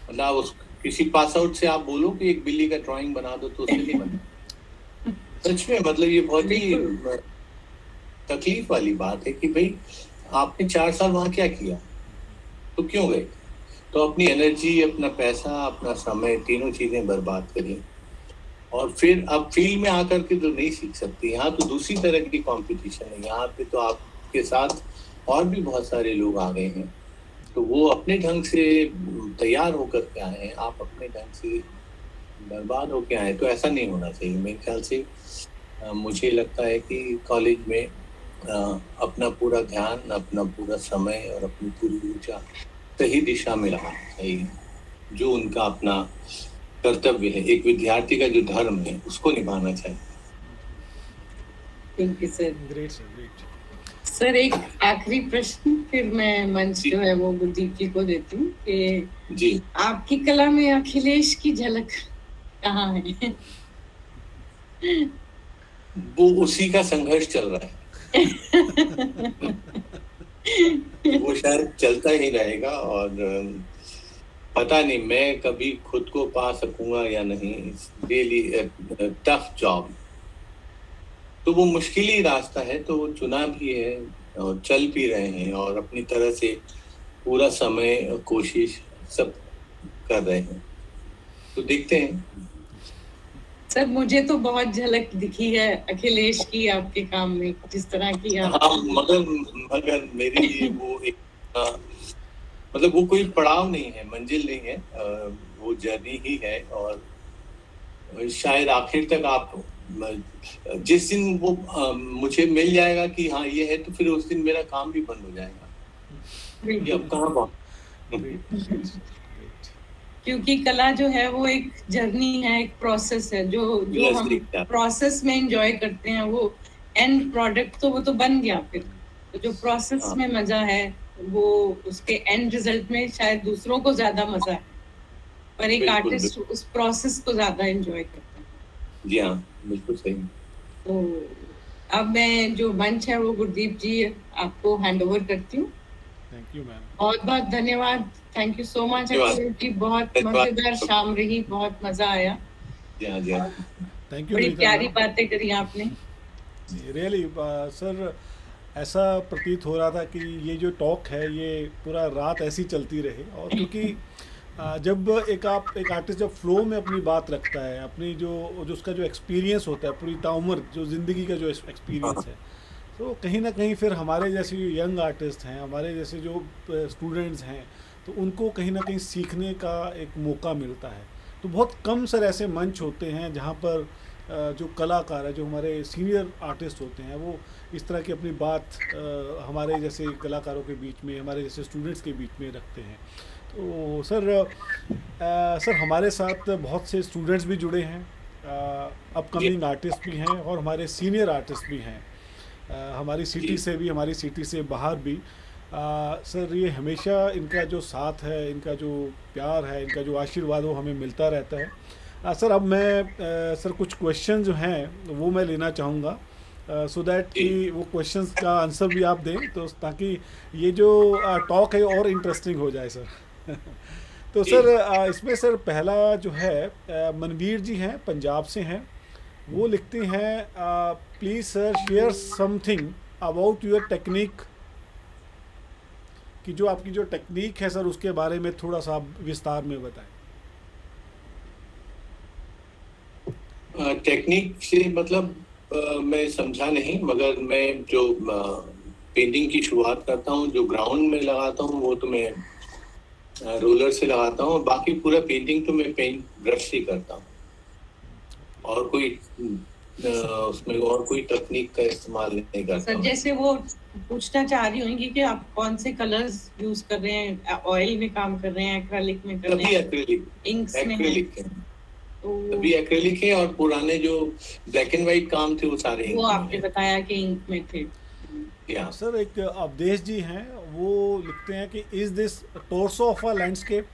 [SPEAKER 3] मतलब उस किसी पास आउट से आप बोलो कि एक बिल्ली का ड्राइंग बना दो तो उससे नहीं बना। सच में, मतलब ये बहुत ही तकलीफ वाली बात है कि भाई आपने 4 साल वहां क्या किया, तो क्यों गए? तो अपनी एनर्जी, अपना पैसा, अपना समय, तीनों चीजें बर्बाद करी, और फिर अब फील्ड में आकर के तो नहीं सीख सकती। यहाँ तो दूसरी तरह की कंपटीशन है, यहाँ पे तो आपके साथ और भी बहुत सारे लोग आ गए हैं, तो वो अपने ढंग से तैयार होकर के आए हैं, आप अपने ढंग से बर्बाद होके आए। तो ऐसा नहीं होना चाहिए मेरे ख्याल से। मुझे लगता है कि कॉलेज में अपना पूरा ध्यान, अपना पूरा समय और अपनी पूरी ऊर्जा सही दिशा में लगाना चाहिए, जो उनका अपना कर्तव्य है। एक विद्यार्थी का जो धर्म है उसको निभाना चाहिए।
[SPEAKER 4] Thank you sir.
[SPEAKER 1] Great sir, great.
[SPEAKER 4] Sir एक आखिरी प्रश्न, फिर मैं मंच जो है वो गुरदीप जी को देती हूँ कि
[SPEAKER 3] जी,
[SPEAKER 4] आपकी कला में अखिलेश की झलक कहाँ है?
[SPEAKER 3] वो उसी का संघर्ष चल रहा है। वो शायद चलता ही रहेगा और पता नहीं मैं कभी खुद को पा सकूंगा या नहीं। रियली टफ जॉब, तो वो मुश्किल ही रास्ता है, तो वो चुना भी है और चल भी रहे हैं और अपनी तरह से पूरा समय कोशिश सब कर रहे हैं, तो देखते हैं।
[SPEAKER 4] सर मुझे तो बहुत झलक दिखी है अखिलेश की आपके काम में, जिस तरह की आप।
[SPEAKER 3] हाँ, मगर मेरे लिए वो एक मतलब वो कोई पड़ाव नहीं है, मंजिल नहीं है, वो जर्नी ही है। और शायद आखिर तक आप जिस दिन वो मुझे मिल जाएगा कि हाँ ये है, तो फिर उस दिन मेरा काम भी बंद हो जाएगा। ये अब कहाँ पहुंच।
[SPEAKER 4] क्योंकि कला जो है वो एक जर्नी है, एक प्रोसेस है, जो हम प्रोसेस में एंजॉय करते हैं, वो एंड प्रोडक्ट तो वो तो बन गया। फिर तो जो प्रोसेस में मजा है वो उसके एंड रिजल्ट में शायद दूसरों को ज्यादा मजा है, पर एक आर्टिस्ट उस प्रोसेस को ज्यादा एंजॉय करता है।
[SPEAKER 3] जी हाँ, बिल्कुल सही।
[SPEAKER 4] तो अब मैं जो मंच है वो गुरदीप जी आपको हैंड ओवर करती हूँ।
[SPEAKER 1] Thank you ma'am.
[SPEAKER 4] बहुत बहुत धन्यवाद। Thank you so much Akhilesh ji, बहुत मजेदार शाम रही, बहुत मजा आया।
[SPEAKER 1] Thank you.
[SPEAKER 4] बड़ी प्यारी बातें करी आपने।
[SPEAKER 1] रियली सर, ऐसा प्रतीत हो रहा था कि ये जो टॉक है ये पूरा रात ऐसी चलती रहे। और क्योंकि जब एक आर्टिस्ट जब फ्लो में अपनी बात रखता है, अपनी जो उसका जो एक्सपीरियंस होता है पूरी ताउम्र, जो ज़िंदगी का जो एक्सपीरियंस है, तो कहीं ना कहीं फिर हमारे जैसे यंग आर्टिस्ट हैं, हमारे जैसे जो स्टूडेंट्स हैं, तो उनको कहीं ना कहीं सीखने का एक मौका मिलता है। तो बहुत कम सर ऐसे मंच होते हैं जहाँ पर जो कलाकार है, जो हमारे सीनियर आर्टिस्ट होते हैं, वो इस तरह की अपनी बात हमारे जैसे कलाकारों के बीच में, हमारे जैसे स्टूडेंट्स के बीच में रखते हैं। तो सर हमारे साथ बहुत से स्टूडेंट्स भी जुड़े हैं, अपकमिंग आर्टिस्ट भी हैं और हमारे सीनियर आर्टिस्ट भी हैं, हमारी सिटी से भी, हमारी सिटी से बाहर भी। सर ये हमेशा इनका जो साथ है, इनका जो प्यार है, इनका जो आशीर्वाद वो हमें मिलता रहता है। सर अब मैं सर कुछ क्वेश्चन जो हैं वो मैं लेना चाहूँगा, सो दैट कि वो क्वेश्चंस का आंसर भी आप दें, तो ताकि ये जो टॉक है और इंटरेस्टिंग हो जाए सर। तो सर इसमें सर पहला जो है मनवीर जी हैं, पंजाब से हैं। वो लिखते हैं, please sir share something about your technique, कि जो आपकी जो टेक्निक है सर उसके बारे में थोड़ा सा आप विस्तार में बताएं।
[SPEAKER 3] टेक्निक से मतलब मैं समझा नहीं, मगर मैं जो पेंटिंग की शुरुआत करता हूँ, जो ग्राउंड में लगाता हूँ, वो तो मैं रोलर से लगाता हूँ। बाकी पूरा पेंटिंग तो मैं पेंट ब्रश से करता हूँ, और कोई उसमें और कोई तकनीक का इस्तेमाल नहीं करता।
[SPEAKER 4] सर जैसे वो पूछना चाह रही होंगी कि आप कौन से कलर्स यूज कर रहे हैं, ऑयल में काम कर रहे हैं, एक्रेलिक में कर रहे हैं?
[SPEAKER 3] एक्रेलिक,
[SPEAKER 4] इंक्स में
[SPEAKER 3] एक्रेलिक है। अभी एक्रेलिक है, और पुराने जो ब्लैक एंड व्हाइट काम थे वो सारे
[SPEAKER 4] वो आपने बताया कि इंक में थे।
[SPEAKER 1] सर एक अवधेश जी हैं, वो लिखते हैं कि is this torso of a landscape?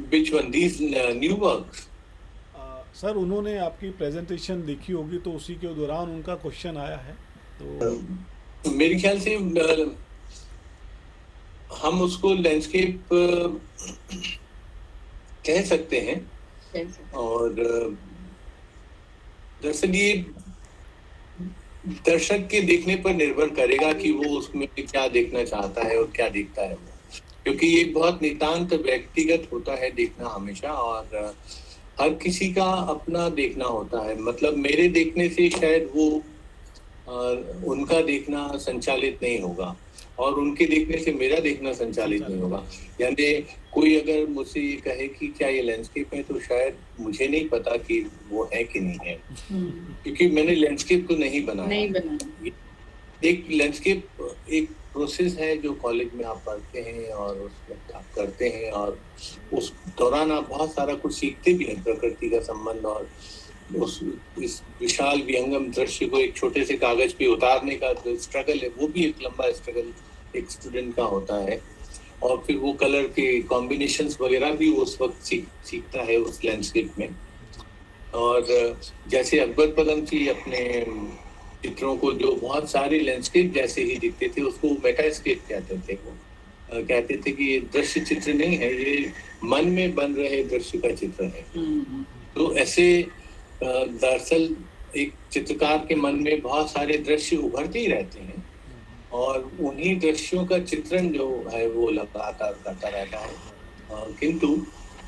[SPEAKER 3] Which one, these new works?
[SPEAKER 1] Sir उन्होंने आपकी प्रेजेंटेशन देखी होगी, तो उसी के दौरान उनका क्वेश्चन आया है। तो
[SPEAKER 3] मेरे ख्याल से हम उसको लैंडस्केप कह सकते हैं। और दरअसल ये दर्शक के देखने पर निर्भर करेगा कि वो उसमें क्या देखना चाहता है और क्या देखता है वो, क्योंकि ये बहुत नितांत व्यक्तिगत होता है देखना हमेशा, और हर किसी का अपना देखना होता है। मतलब मेरे देखने से शायद वो उनका देखना संचालित नहीं होगा, और उनके देखने से मेरा देखना संचालित नहीं होगा। यानी कोई अगर मुझसे ये कहे कि क्या ये लैंडस्केप है, तो शायद मुझे नहीं पता कि वो है कि नहीं है, क्योंकि मैंने लैंडस्केप तो नहीं बनाया। एक लैंडस्केप एक प्रोसेस है जो कॉलेज में आप पढ़ते हैं और उसमें आप करते हैं, और उस दौरान आप बहुत सारा कुछ सीखते भी हैं, प्रकृति का संबंध और उस इस विशाल विहंगम दृश्य को एक छोटे से कागज पे उतारने का जो स्ट्रगल है, वो भी एक लंबा स्ट्रगल एक स्टूडेंट का होता है। और फिर वो कलर के कॉम्बिनेशंस वगैरह भी उस वक्त सीखता है उस लैंडस्केप में। और जैसे अकबर पदमसी अपने चित्रों को जो बहुत सारे लैंडस्केप जैसे ही दिखते थे, उसको मेटास्केप कहते थे। वो कहते थे कि ये दृश्य चित्र नहीं है, ये मन में बन रहे दृश्य का चित्र है। तो ऐसे दरअसल एक चित्रकार के मन में बहुत सारे दृश्य उभरते ही रहते हैं, और उन्हीं दृश्यों का चित्रण जो है वो लगातार करता रहता है, किंतु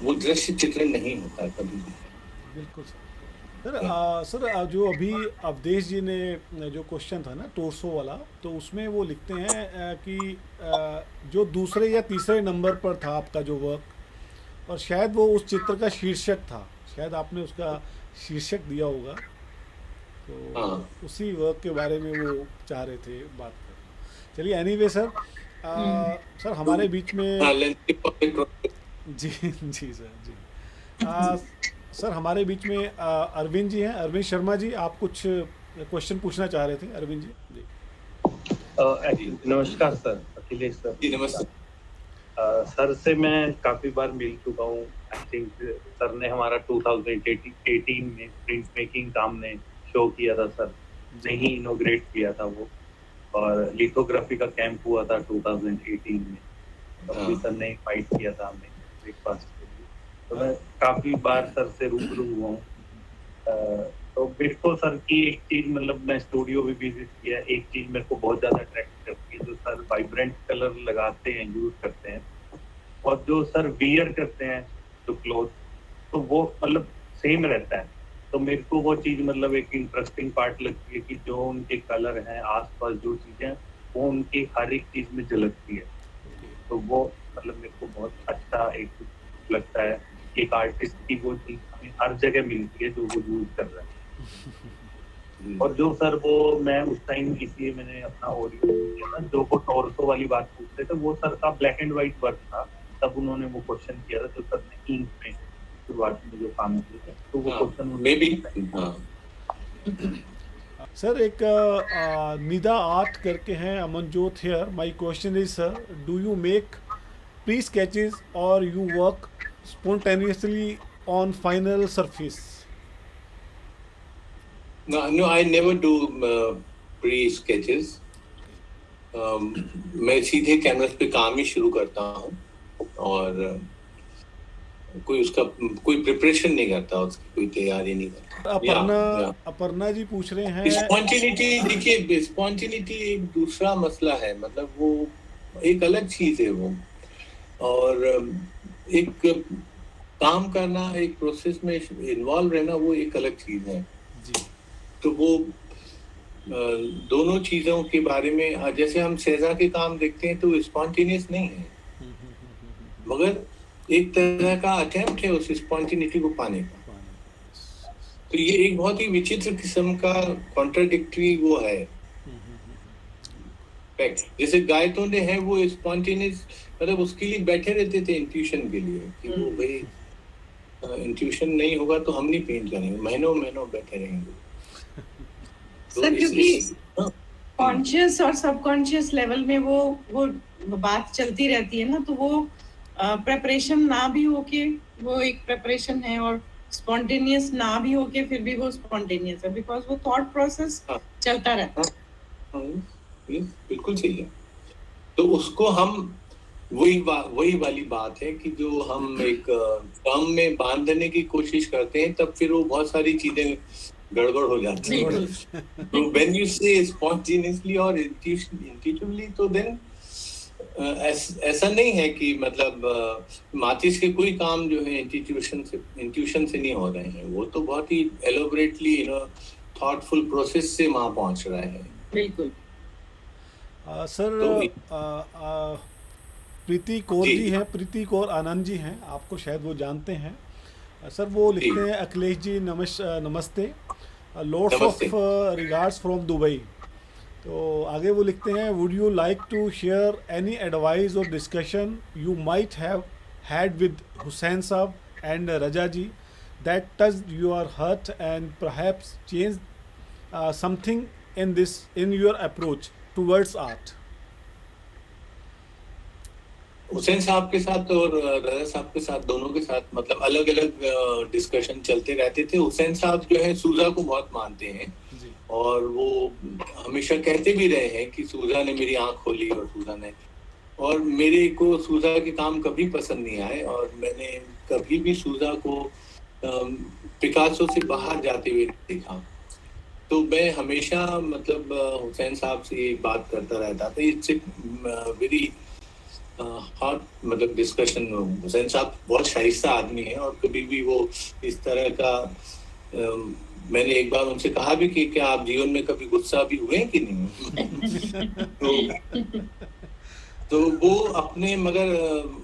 [SPEAKER 3] वो दृश्य चित्रण नहीं होता कभी भी।
[SPEAKER 1] बिल्कुल सर, जो अभी अवधेश जी ने जो क्वेश्चन था ना टोर्सो वाला, तो उसमें वो लिखते हैं कि जो दूसरे या तीसरे नंबर पर था आपका जो वर्क, और शायद वो उस चित्र का शीर्षक था, शायद आपने उसका शीर्षक दिया होगा, तो उसी वर्क के बारे में वो चाह रहे थे बात कर। चलिए एनीवे सर, सर हमारे बीच में जी जी सर जी सर हमारे बीच में अरविंद जी हैं, अरविंद शर्मा जी, आप कुछ क्वेश्चन पूछना चाह रहे थे अरविंद जी? जी
[SPEAKER 5] नमस्कार सर, अखिलेश सर।
[SPEAKER 3] जी नमस्ते।
[SPEAKER 5] सर से मैं काफी बार मिल चुका हूँ। आई थिंक सर ने हमारा 2018 में प्रिंट मेकिंग काम ने शो किया था सर, ने ही इनोग्रेट किया था वो, और लिथोग्राफी का कैंप हुआ था 2018 में, तब भी सर ने इनवाइट किया था हमें ब्रेकफास्ट के लिए। तो मैं काफी बार सर से रूबरू हुआ हूँ। तो मेरे को सर की एक चीज, मतलब मैं स्टूडियो भी विजिट किया, एक चीज मेरे को बहुत ज्यादा अट्रैक्ट करती है, जो सर वाइब्रेंट कलर लगाते हैं, यूज करते हैं, और जो सर वियर करते हैं जो क्लोथ, तो वो मतलब सेम रहता है। तो मेरे को वो चीज मतलब एक इंटरेस्टिंग पार्ट लगती है कि जो उनके कलर हैं, आसपास जो चीजें, वो उनकी हर एक चीज में झलकती है। तो वो मतलब मेरे को बहुत अच्छा एक लगता है कि एक आर्टिस्ट की वो चीज हमें हर जगह मिलती है जो वो यूज कर रहा है। और जो सर वो मैं उस टाइम इसलिए मैंने अपना ऑडियो किया था, जो वो टॉर्सो वाली बात पूछ रहे थे, वो सर का ब्लैक एंड व्हाइट वर्क था, तब उन्होंने वो क्वेश्चन किया था जो सर ने इंक में शुरुआत में जो काम किए थे, तो वो क्वेश्चन
[SPEAKER 3] मे बी।
[SPEAKER 1] सर एक निदा आर्ट करके हैं Amanjot here, my question is sir, do you make pre sketches or you work spontaneously on final surface?
[SPEAKER 3] No, I never do pre-sketches. मैं सीधे कैनवस पे काम ही शुरू करता हूँ, और कोई प्रिपरेशन नहीं करता, उसकी कोई तैयारी नहीं करता।
[SPEAKER 1] अपर्णा जी पूछ रहे हैं
[SPEAKER 3] स्पॉन्टेनिटी, देखिए स्पॉन्टेनिटी एक दूसरा मसला है, मतलब वो एक अलग चीज है वो, और एक काम करना, एक प्रोसेस में इन्वॉल्व रहना, वो एक अलग चीज है जी। तो वो दोनों चीजों के बारे में, जैसे हम शेजा के काम देखते हैं तो स्पॉन्टेनियस नहीं है, मगर एक तरह का अटेम्प्ट है उस स्पॉन्टेनिटी को पाने का। तो ये एक बहुत ही विचित्र किस्म का कॉन्ट्राडिक्टरी वो है फैक्ट। जैसे गायतों हैं वो स्पॉन्टेनियस, मतलब उसके लिए बैठे रहते थे इंट्यूशन के लिए, कि वो भाई इंट्यूशन नहीं होगा तो हम नहीं पेंट करेंगे, महीनों महीनों बैठे रहेंगे।
[SPEAKER 4] सर क्योंकि कॉन्शियस और सबकॉन्शियस लेवल में वो बात चलती रहती है ना, तो वो प्रेपरेशन ना भी होके वो एक प्रेपरेशन है, और स्पॉन्टेनियस ना भी होके फिर भी वो स्पॉन्टेनियस है, बिकॉज वो थॉट प्रोसेस चलता रहता है।
[SPEAKER 3] बिल्कुल सही है। तो उसको हम वही वाली बात है कि जो हम एक फॉर्म में बांधने की कोशिश करते हैं, तब फिर वो बहुत सारी चीजें गड़बड़ हो जाती है। तो when you say spontaneously और intuitively, तो then ऐसा नहीं है कि मतलब माचिस के कोई काम जो है इंट्यूशन से नहीं हो रहे हैं, वो तो बहुत ही एलोबरेटली थॉटफुल प्रोसेस से वहां पहुंच रहा है।
[SPEAKER 4] बिल्कुल।
[SPEAKER 1] सर प्रीति कौर जी हैं, प्रीति कौर आनंद जी हैं, आपको शायद वो जानते हैं सर। वो लिखते हैं अखिलेश जी नमस्ते, lots of regards from Dubai. तो आगे वो लिखते हैं, would you like to share any advice or discussion you might have had with Husain साहब and Raza ji that touch your heart and perhaps change something in your approach towards art?
[SPEAKER 3] Husain साहब के साथ और रजा साहब के साथ, दोनों के साथ मतलब अलग अलग डिस्कशन चलते रहते थे। हुसैन साहब जो है सूजा को बहुत मानते हैं
[SPEAKER 1] जी।
[SPEAKER 3] और वो हमेशा कहते भी रहे हैं कि सूजा ने मेरी आंख खोली और सूजा ने, और मेरे को सूजा के काम कभी पसंद नहीं आए और मैंने कभी भी सूजा को पिकासो से बाहर जाते हुए देखा। तो मैं हमेशा मतलब हुसैन साहब से ये बात करता रहता था। इट्स वेरी हॉट मतलब डिस्कशन। हुसैन साहब बहुत शाइस्ता आदमी है और कभी भी वो इस तरह का मैंने एक बार उनसे कहा भी कि क्या आप जीवन में कभी गुस्सा भी हुए कि नहीं? तो वो अपने मगर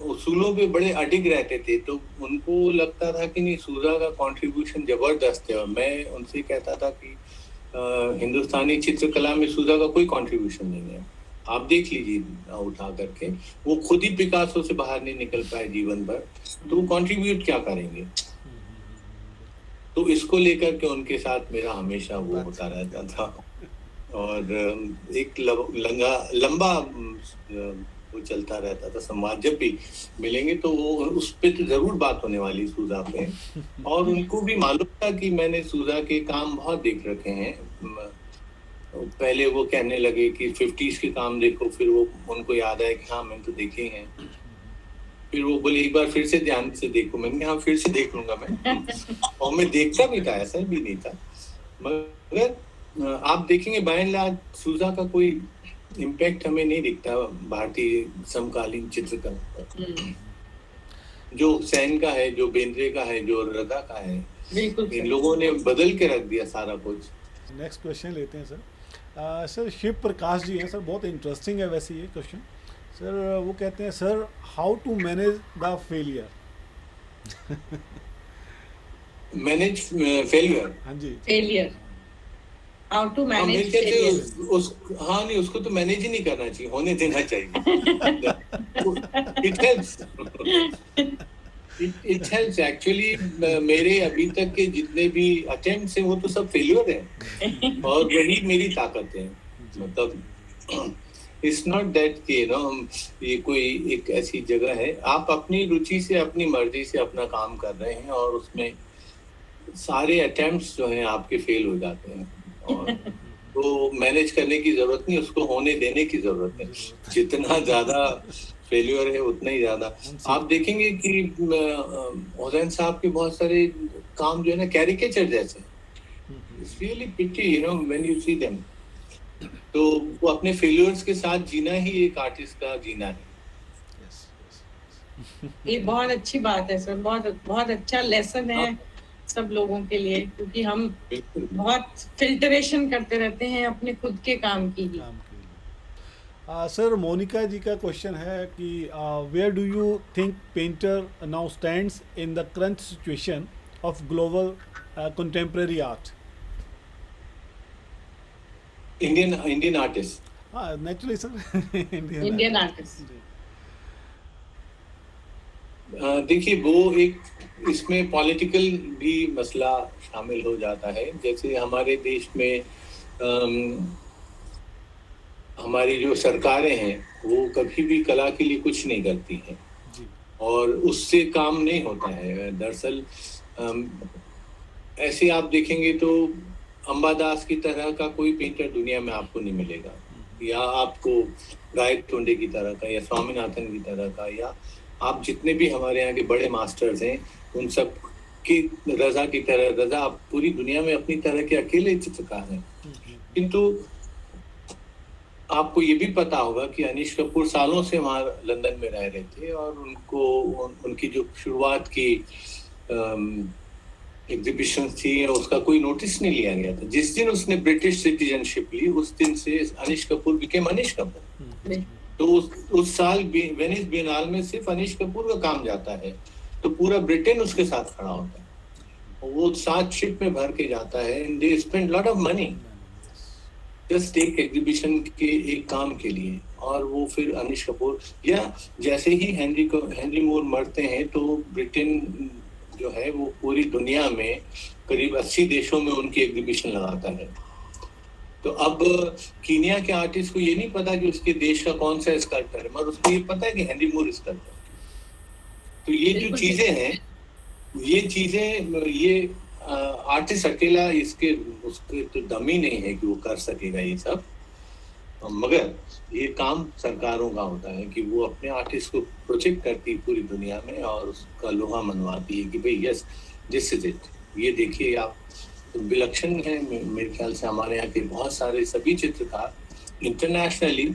[SPEAKER 3] उसूलों पे बड़े अडिग रहते थे। तो उनको लगता था कि नहीं, सूजा का कंट्रीब्यूशन जबरदस्त है। और मैं उनसे कहता था कि हिंदुस्तानी चित्रकला में सूजा का कोई कंट्रीब्यूशन नहीं है, आप देख लीजिए उठा करके। वो खुद ही पिकासो से बाहर नहीं निकल पाए जीवन भर, तो वो कंट्रीब्यूट क्या करेंगे? तो इसको लेकर के उनके साथ मेरा हमेशा वो होता रहता था। और एक लंबा वो चलता रहता था संवाद। जब भी मिलेंगे तो वो उस पे तो जरूर बात होने वाली सूजा पे। और उनको भी मालूम था कि मैंने सूजा के काम बहुत देख रखे हैं। पहले वो कहने लगे कि 50s के काम देखो, फिर वो उनको याद आया कि हाँ मैंने तो देखे हैं। फिर वो बोले एक बार फिर से ध्यान से देखो। मैंने हाँ फिर से देख लूंगा मैं। और मैं देखता भी था, ऐसा भी नहीं था। मगर आप देखेंगे बाय एंड लार्ज सूजा का कोई इम्पैक्ट हमें नहीं दिखता भारतीय समकालीन चित्रकला पर। जो हुसैन का है, जो बेंद्रे का है, जो रजा का है, इन लोगों ने बदल के रख दिया सारा कुछ।
[SPEAKER 1] नेक्स्ट क्वेश्चन लेते हैं सर। सर शिव प्रकाश जी हैं सर, बहुत इंटरेस्टिंग है वैसे ये क्वेश्चन। सर वो कहते हैं, sir how to manage the failure?
[SPEAKER 3] Manage failure?
[SPEAKER 1] हाँ जी,
[SPEAKER 4] failure, how to manage
[SPEAKER 3] failure. हाँ नहीं, उसको तो मैनेज ही नहीं करना चाहिए, होने देना चाहिए। It helps, it helps actually. मेरे अभी तक के जितने भी अटेम्प्ट्स हैं वो तो सब फेलियर हैं और वही मेरी ताकत है। मतलब इट्स नॉट दैट कि ये कोई एक ऐसी जगह है। आप अपनी रुचि से, अपनी मर्जी से अपना काम कर रहे हैं और उसमें सारे अटेम्प्ट्स जो हैं आपके फेल हो जाते हैं। और तो मैनेज करने की जरूरत नहीं, उसको होने देने की जरूरत है। जितना ज्यादा फेल्यूर है उतना ही ज्यादा। आप देखेंगे कि हुसैन साहब के बहुत सारे काम जो है ना कैरिकेचर जैसे, it's really pity when you see them. तो वो अपने फेल्यूर्स के साथ जीना ही एक आर्टिस्ट का जीना है।
[SPEAKER 4] ये बहुत अच्छी बात है सर, बहुत बहुत अच्छा लेसन है सब लोगों के लिए, क्योंकि हम बहुत फिल्टरेशन करते रहते हैं अपने खुद के काम की ही।
[SPEAKER 1] सर मोनिका जी का क्वेश्चन है कि where do you think painter now stands in the current situation of global contemporary art?
[SPEAKER 3] Indian artist?
[SPEAKER 1] हाँ नेचुरली सर,
[SPEAKER 4] इंडियन आर्टिस्ट।
[SPEAKER 3] देखिए वो एक इसमें पॉलिटिकल भी मसला शामिल हो जाता है। जैसे हमारे देश में हमारी जो सरकारें हैं वो कभी भी कला के लिए कुछ नहीं करती हैं और उससे काम नहीं होता है। दरअसल ऐसे आप देखेंगे तो अंबादास की तरह का कोई पेंटर दुनिया में आपको नहीं मिलेगा, या आपको गायक टोंडे की तरह का, या स्वामीनाथन की तरह का, या आप जितने भी हमारे यहाँ के बड़े मास्टर्स हैं उन सब की, रजा की तरह। रजा आप पूरी दुनिया में अपनी तरह के अकेले चित्रकार हैं। किंतु आपको ये भी पता होगा कि अनीश कपूर सालों से वहाँ लंदन में रह रहे थे और उनको उनकी जो शुरुआत की एग्जीबिशन थी उसका कोई नोटिस नहीं लिया गया था। जिस दिन उसने ब्रिटिश सिटीजनशिप ली उस दिन से अनीश कपूर बिकेम अनीश कपूर। तो उस साल वेनिस बिएनाल में सिर्फ अनीश कपूर का काम जाता है तो पूरा ब्रिटेन उसके साथ खड़ा होता है। वो 7 शिप में भर के जाता है and they spend lot of money. Just एक एग्जीबिशन के एक काम के लिए, और वो फिर अनिश कपूर, या जैसे ही हेनरी मूर मरते हैं तो ब्रिटेन जो है वो पूरी दुनिया में करीब 80 देशों में उनकी एग्जीबिशन लगाता है। तो अब कीनिया के आर्टिस्ट को ये नहीं पता कि उसके देश का कौन सा स्कल्पटर है, मगर उसको ये पता है कि हेनरी मूर स्कल्पटर। तो ये जो चीजें हैं, ये आर्टिस्ट अकेला उसके तो दम ही नहीं है कि वो कर सकेगा ये सब, मगर ये काम सरकारों का होता है कि वो अपने आर्टिस्ट को प्रोजेक्ट करती है पूरी दुनिया में और उसका लोहा मनवाती है कि भाई यस दिस इज इट, ये देखिए आप। तो विलक्षण है मेरे ख्याल से हमारे यहाँ के बहुत सारे सभी चित्रकार इंटरनेशनली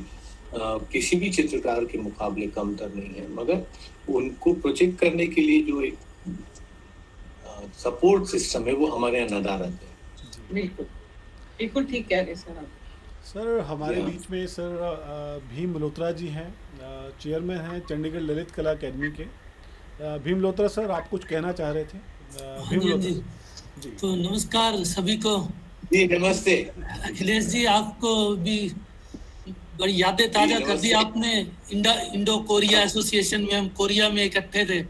[SPEAKER 3] किसी भी चित्रकार के मुकाबले कमतर नहीं है, मगर उनको प्रोजेक्ट करने के लिए जो एक सपोर्ट सिस्टम है वो हमारे यहाँ नदारद है।
[SPEAKER 4] बिल्कुल बिल्कुल ठीक कह रहे सर आप।
[SPEAKER 1] सर हमारे बीच में सर भीम मल्होत्रा जी हैं, चेयरमैन हैं चंडीगढ़ ललित कला अकेडमी के। भीम मल्होत्रा सर, आप कुछ कहना चाह रहे थे? भीम मल्होत्रा जी।
[SPEAKER 6] तो नमस्कार सभी को।
[SPEAKER 3] जी नमस्ते।
[SPEAKER 6] अखिलेश जी, आपको भी बड़ी यादें ताजा कर दी आपने। इंडो कोरिया एसोसिएशन में हम कोरिया में इकट्ठे थे।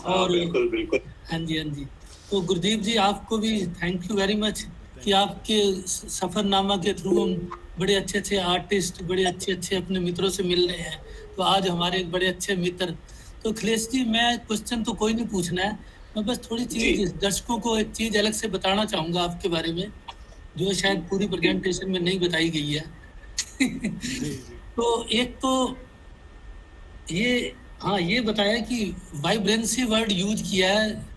[SPEAKER 6] और
[SPEAKER 3] बिल्कुल बिल्कुल।
[SPEAKER 6] हाँ जी। तो गुरदीप जी, आपको भी थैंक यू वेरी मच कि आपके सफरनामा के थ्रू हम बड़े अच्छे आर्टिस्ट, बड़े अच्छे अपने मित्रों से मिल रहे हैं। तो आज हमारे एक बड़े अच्छे मित्र। तो अखिलेश जी, मैं क्वेश्चन तो कोई नहीं पूछना है, मैं बस थोड़ी चीज दर्शकों को एक चीज अलग से बताना चाहूंगा आपके बारे में, जो शायद पूरी प्रेजेंटेशन में नहीं बताई गई है। तो एक तो ये बताया कि वाइब्रेंसी वर्ड यूज किया है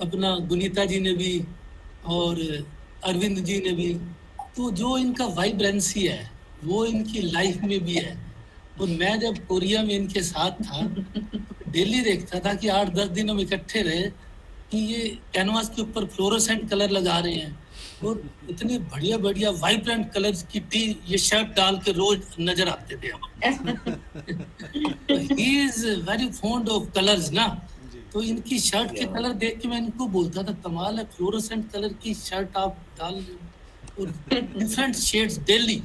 [SPEAKER 6] अपना गुनीता जी ने भी और अरविंद जी ने भी। तो जो इनका वाइब्रेंसी है वो इनकी लाइफ में भी है। और मैं जब कोरिया में इनके साथ था, डेली देखता था कि 8-10 दिन हम इकट्ठे रहे कि ये कैनवास के ऊपर फ्लोरोसेंट कलर लगा रहे हैं और इतने बढ़िया वाइब्रेंट कलर्स की ये शर्ट डाल के रोज नजर आते थे हम। He is very fond of colours ना। तो इनकी शर्ट के कलर देख के मैं इनको बोलता था, कमाल है, फ्लोरोसेंट कलर की शर्ट आप डाल रहे हो और different shades daily.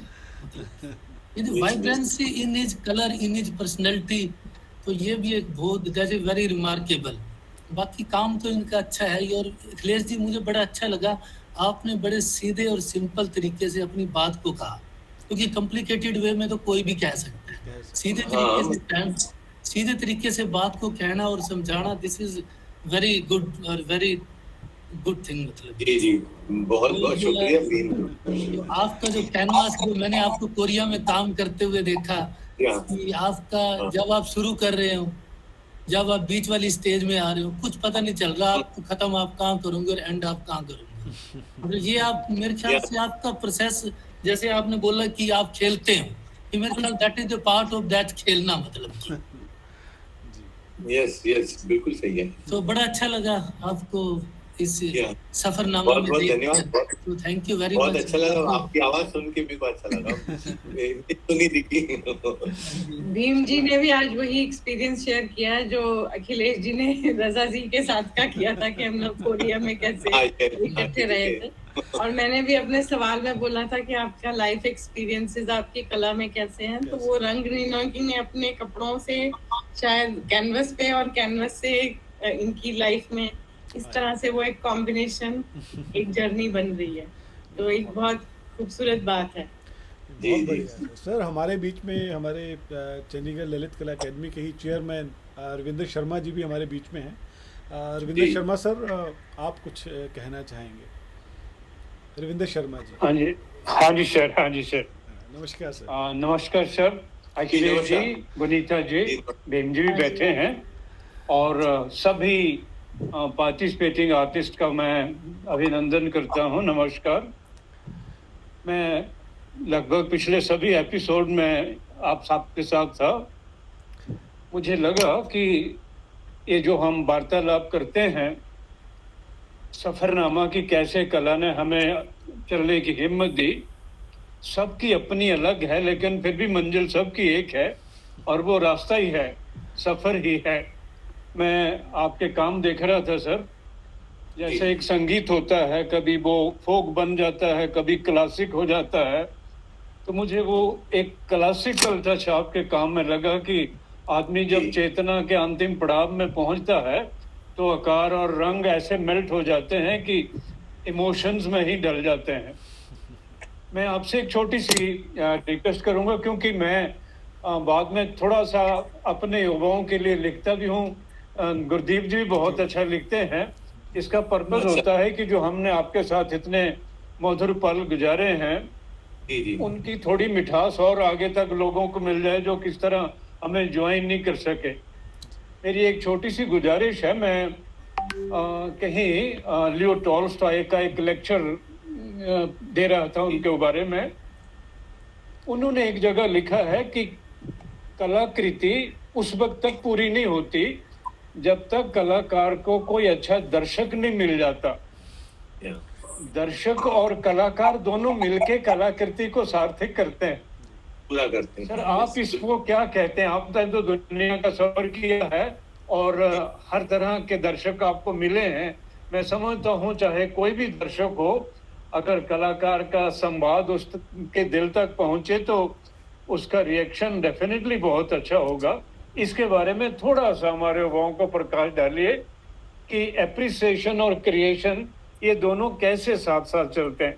[SPEAKER 6] Vibrancy in his colour, in his personality. तो ये भी एक बहुत दैट इज वेरी रिमार्केबल। बाकी काम तो इनका अच्छा है। और अखिलेश जी, मुझे बड़ा अच्छा लगा, आपने बड़े सीधे और सिंपल तरीके से अपनी बात को कहा, क्योंकि कॉम्प्लिकेटेड वे में तो कोई भी कह सकता है। सीधे तरीके से बात को कहना और समझाना, दिस इज वेरी गुड और वेरी गुड थिंग। मतलब
[SPEAKER 3] जी बहुत शुक्रिया।
[SPEAKER 6] आपका जो कैनवास, जो मैंने आपको कोरिया में काम करते हुए देखा कि आपका जब आप शुरू कर रहे हो, जब आप बीच वाली स्टेज में आ रहे हो, कुछ पता नहीं चल रहा आपको खत्म आप कहाँ करोगे और एंड आप कहाँ करोगे। तो ये आप, मेरे ख्याल से आपका प्रोसेस, जैसे आपने बोला कि आप खेलते हो, कि मेरे ख्याल that is the part of that, खेलना मतलब।
[SPEAKER 3] यस बिल्कुल सही है।
[SPEAKER 6] तो बड़ा अच्छा लगा आपको इस सफरनामा में।
[SPEAKER 3] बहुत धन्यवाद।
[SPEAKER 6] तो थैंक यू वेरी मच।
[SPEAKER 3] बहुत अच्छा लगा, आपकी आवाज सुन के भी बहुत अच्छा लगा। सुनी दिखी।
[SPEAKER 4] भीम जी ने भी आज वही एक्सपीरियंस शेयर किया जो अखिलेश जी ने रजा जी के साथ का किया था कि हम लोग कोरिया में कैसे इकट्ठे रहे थे। और मैंने भी अपने सवाल में बोला था कि आपका लाइफ एक्सपीरियंसेस आपकी कला में कैसे हैं। तो वो रंग रीनोकी ने अपने कपड़ों से शायद कैनवस पे और कैनवस से इनकी लाइफ में इस तरह से वो एक कॉम्बिनेशन, एक जर्नी बन रही है। तो एक बहुत खूबसूरत बात है।
[SPEAKER 1] बहुत बढ़िया सर। हमारे बीच में हमारे चंडीगढ़ ललित कला अकेडमी के ही चेयरमैन रविंद्र शर्मा जी भी हमारे बीच में हैं। रविंद्र शर्मा सर, आप कुछ कहना चाहेंगे? रविंद्र शर्मा जी।
[SPEAKER 7] हाँ जी सर।
[SPEAKER 1] नमस्कार सर।
[SPEAKER 7] नमस्कार सर। अखिलेश जी, गुनीता जी, भीम जी भी बैठे हैं और सभी पार्टिसिपेटिंग आर्टिस्ट का मैं अभिनंदन करता हूं। नमस्कार। मैं लगभग पिछले सभी एपिसोड में आप सबके साथ था। मुझे लगा कि ये जो हम वार्तालाप करते हैं, सफरनामा की कैसे कला ने हमें चलने की हिम्मत दी, सबकी अपनी अलग है लेकिन फिर भी मंजिल सबकी एक है और वो रास्ता ही है, सफर ही है। मैं आपके काम देख रहा था सर, जैसे एक संगीत होता है, कभी वो फोक बन जाता है, कभी क्लासिक हो जाता है, तो मुझे वो एक क्लासिकल टच आपके काम में लगा कि आदमी जब चेतना के अंतिम पड़ाव में पहुंचता है तो आकार और रंग ऐसे मेल्ट हो जाते हैं कि इमोशंस में ही डल जाते हैं। मैं आपसे एक छोटी सी रिक्वेस्ट करूंगा, क्योंकि मैं बाद में थोड़ा सा अपने युवाओं के लिए लिखता भी हूँ। गुरदीप जी बहुत अच्छा लिखते हैं। इसका पर्पस होता है कि जो हमने आपके साथ इतने मधुर पल गुजारे हैं, उनकी थोड़ी मिठास और आगे तक लोगों को मिल जाए जो किस तरह हमें ज्वाइन नहीं कर सके। मेरी एक छोटी सी गुजारिश है, मैं कहीं लियो टॉल्स्टॉय का एक लेक्चर दे रहा था उनके बारे में। उन्होंने एक जगह लिखा है कि कलाकृति उस वक्त तक पूरी नहीं होती जब तक कलाकार को कोई अच्छा दर्शक नहीं मिल जाता। दर्शक और कलाकार दोनों मिलके कलाकृति को सार्थक करते हैं,
[SPEAKER 3] पूरा करते हैं।
[SPEAKER 7] सर आप इसको क्या कहते हैं? आपने तो दुनिया का सफर किया है और हर तरह के दर्शक आपको मिले हैं। मैं समझता हूँ चाहे कोई भी दर्शक हो, अगर कलाकार का संवाद उसके दिल तक पहुंचे तो उसका रिएक्शन डेफिनेटली बहुत अच्छा होगा। इसके बारे में थोड़ा सा हमारे युवाओं को प्रकाश डालिए कि एप्रिसिएशन और क्रिएशन ये दोनों कैसे साथ साथ चलते हैं।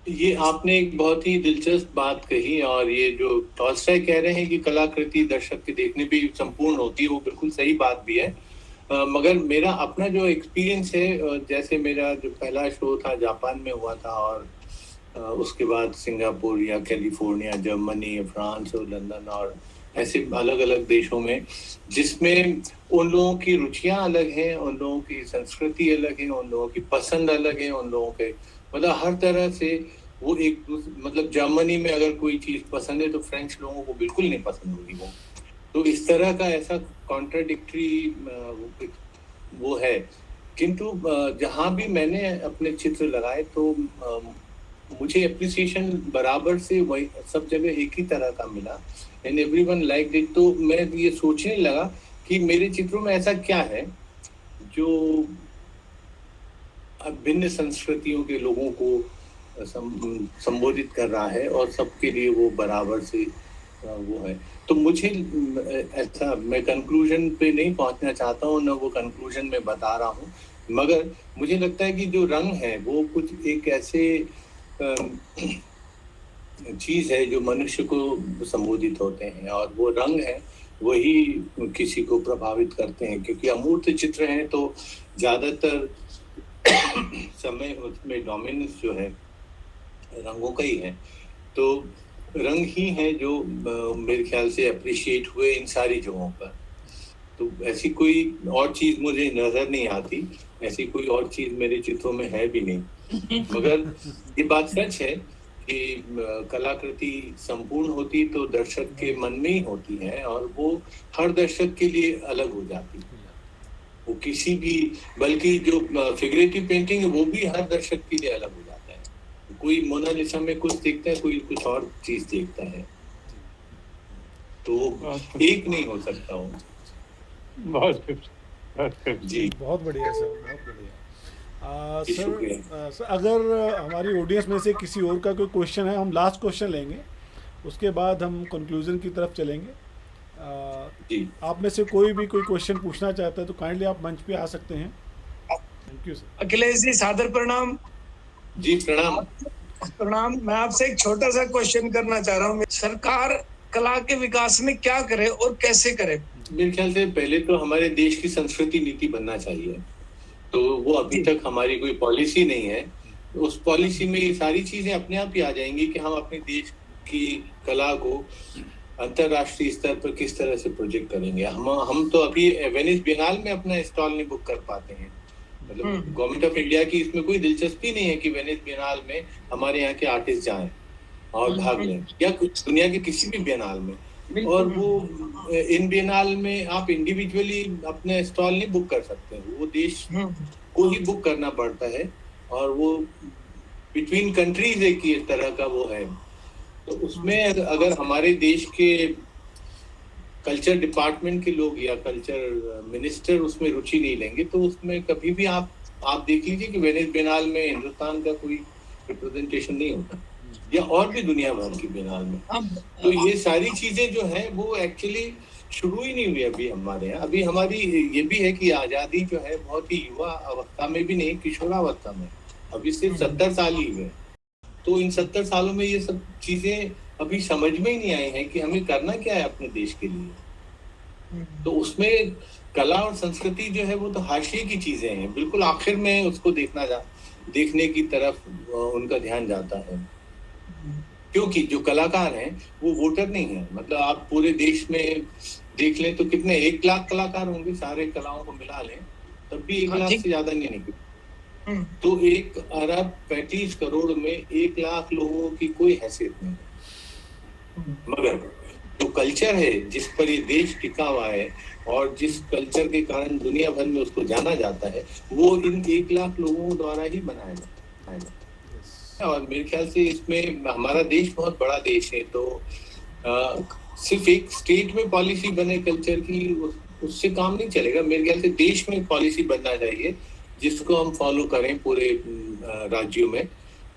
[SPEAKER 3] ये आपने एक बहुत ही दिलचस्प बात कही, और ये जो टॉल्स्टॉय कह रहे हैं कि कलाकृति दर्शक के देखने पे संपूर्ण होती है, वो बिल्कुल सही बात भी है। मगर मेरा अपना जो एक्सपीरियंस है, जैसे मेरा जो पहला शो था जापान में हुआ था, और उसके बाद सिंगापुर या कैलिफोर्निया, जर्मनी, फ्रांस और लंदन और ऐसे अलग अलग देशों में, जिसमें उन लोगों की रुचियां अलग हैं, उन लोगों की संस्कृति अलग है, उन लोगों की पसंद अलग है, उन लोगों के मतलब हर तरह से वो एक मतलब जर्मनी में अगर कोई चीज पसंद है तो फ्रेंच लोगों को बिल्कुल नहीं पसंद होगी वो। तो इस तरह का ऐसा कॉन्ट्राडिक्टरी वो है। किंतु जहाँ भी मैंने अपने चित्र लगाए तो मुझे एप्रिसिएशन बराबर से वही सब जगह एक ही तरह का मिला, एंड एवरीवन लाइक्ड इट। तो मैं ये सोचने लगा कि मेरे चित्रों में ऐसा क्या है जो भिन्न संस्कृतियों के लोगों को संबोधित कर रहा है और सबके लिए वो बराबर से वो है। तो मुझे ऐसा, मैं कंक्लूजन पे नहीं पहुंचना चाहता हूँ, ना वो कंक्लूजन में बता रहा हूँ, मगर मुझे लगता है कि जो रंग है वो कुछ एक ऐसे चीज है जो मनुष्य को संबोधित होते हैं, और वो रंग है वही किसी को प्रभावित करते हैं, क्योंकि अमूर्त चित्र हैं तो ज्यादातर समय उसमें डोमिनेंस जो है रंगों का ही है। तो रंग ही है जो मेरे ख्याल से अप्रिशिएट हुए इन सारी जगहों पर। तो ऐसी कोई और चीज मुझे नजर नहीं आती, ऐसी कोई और चीज मेरे चित्रों में है भी नहीं। मगर ये बात सच है कि कलाकृति संपूर्ण होती तो दर्शक के मन में ही होती है, और वो हर दर्शक के लिए अलग हो जाती है। वो किसी भी, बल्कि जो फिगरेटिव पेंटिंग है वो भी हर दर्शक के लिए अलग हो जाता है। कोई मोनालिसा में कुछ देखता है, कोई कुछ और चीज देखता है, तो एक नहीं हो सकता वो।
[SPEAKER 7] बहुत
[SPEAKER 3] जी,
[SPEAKER 1] बहुत बढ़िया सर, बहुत बढ़िया। सर अगर हमारी ऑडियंस में से किसी और का कोई क्वेश्चन है, हम लास्ट क्वेश्चन लेंगे, उसके बाद हम कंक्लूजन की तरफ चलेंगे। आप में से कोई भी कोई क्वेश्चन पूछना चाहता है तो काइंडली आप मंच पे आ सकते हैं। Thank you sir.
[SPEAKER 8] Akhilesh ji सादर प्रणाम।
[SPEAKER 3] जी प्रणाम।
[SPEAKER 8] प्रणाम। मैं आपसे एक छोटा सा क्वेश्चन करना चाह रहा हूँ। सरकार कला के विकास में क्या करे और कैसे करे?
[SPEAKER 3] मेरे ख्याल से पहले तो हमारे देश की संस्कृति नीति बनना चाहिए, तो वो अभी तक हमारी कोई पॉलिसी नहीं है। उस पॉलिसी में ये सारी चीजें अपने आप ही आ जाएंगी कि हम अपने देश की कला को अंतरराष्ट्रीय स्तर पर किस तरह से प्रोजेक्ट करेंगे। हम तो अभी वेनिस बिएनाल में अपना स्टॉल नहीं बुक कर पाते हैं। मतलब गवर्नमेंट ऑफ इंडिया की इसमें कोई दिलचस्पी नहीं है कि वेनिस बिएनाल में हमारे यहाँ के आर्टिस्ट जाएं और भाग लें, या दुनिया के किसी भी बिएनाल में। और वो इन बिएनाल में आप इंडिविजुअली अपने स्टॉल नहीं बुक कर सकते, वो देश को ही बुक करना पड़ता है, और वो बिटवीन कंट्रीज एक ही तरह का वो है। तो उसमें अगर हमारे देश के कल्चर डिपार्टमेंट के लोग या कल्चर मिनिस्टर उसमें रुचि नहीं लेंगे तो उसमें कभी भी आप देख लीजिए कि वेनिस बिनाल में हिंदुस्तान का कोई रिप्रेजेंटेशन नहीं होता, या और भी दुनिया भर की बिनाल में। तो ये सारी चीजें जो है वो एक्चुअली शुरू ही नहीं हुई अभी हमारे यहाँ। अभी हमारी ये भी है कि आजादी जो है बहुत ही युवा अवस्था में भी नहीं, किशोरावस्था में, अभी सिर्फ 70 साल ही हुए। तो इन 70 सालों में ये सब चीजें अभी समझ में ही नहीं आई हैं कि हमें करना क्या है अपने देश के लिए। तो उसमें कला और संस्कृति जो है वो तो हाशिए की चीजें हैं, बिल्कुल आखिर में उसको देखने की तरफ उनका ध्यान जाता है, क्योंकि जो कलाकार हैं वो वोटर नहीं है। मतलब आप पूरे देश में देख लें तो कितने 1 लाख कलाकार होंगे, सारे कलाओं को मिला लें तब भी 1 लाख से ज्यादा नहीं निकले। तो 1 अरब 35 करोड़ में 1 लाख लोगों की कोई हैसियत नहीं। मगर जो कल्चर है जिस पर ये देश टिका हुआ है और जिस कल्चर के कारण दुनिया भर में उसको जाना जाता है, वो इन 1 लाख लोगों द्वारा ही बनाया जाता है। और मेरे ख्याल से इसमें हमारा देश बहुत बड़ा देश है, तो सिर्फ एक स्टेट में पॉलिसी बने कल्चर की उससे काम नहीं चलेगा। मेरे ख्याल से देश में पॉलिसी बनना चाहिए जिसको हम फॉलो करें पूरे राज्यों में,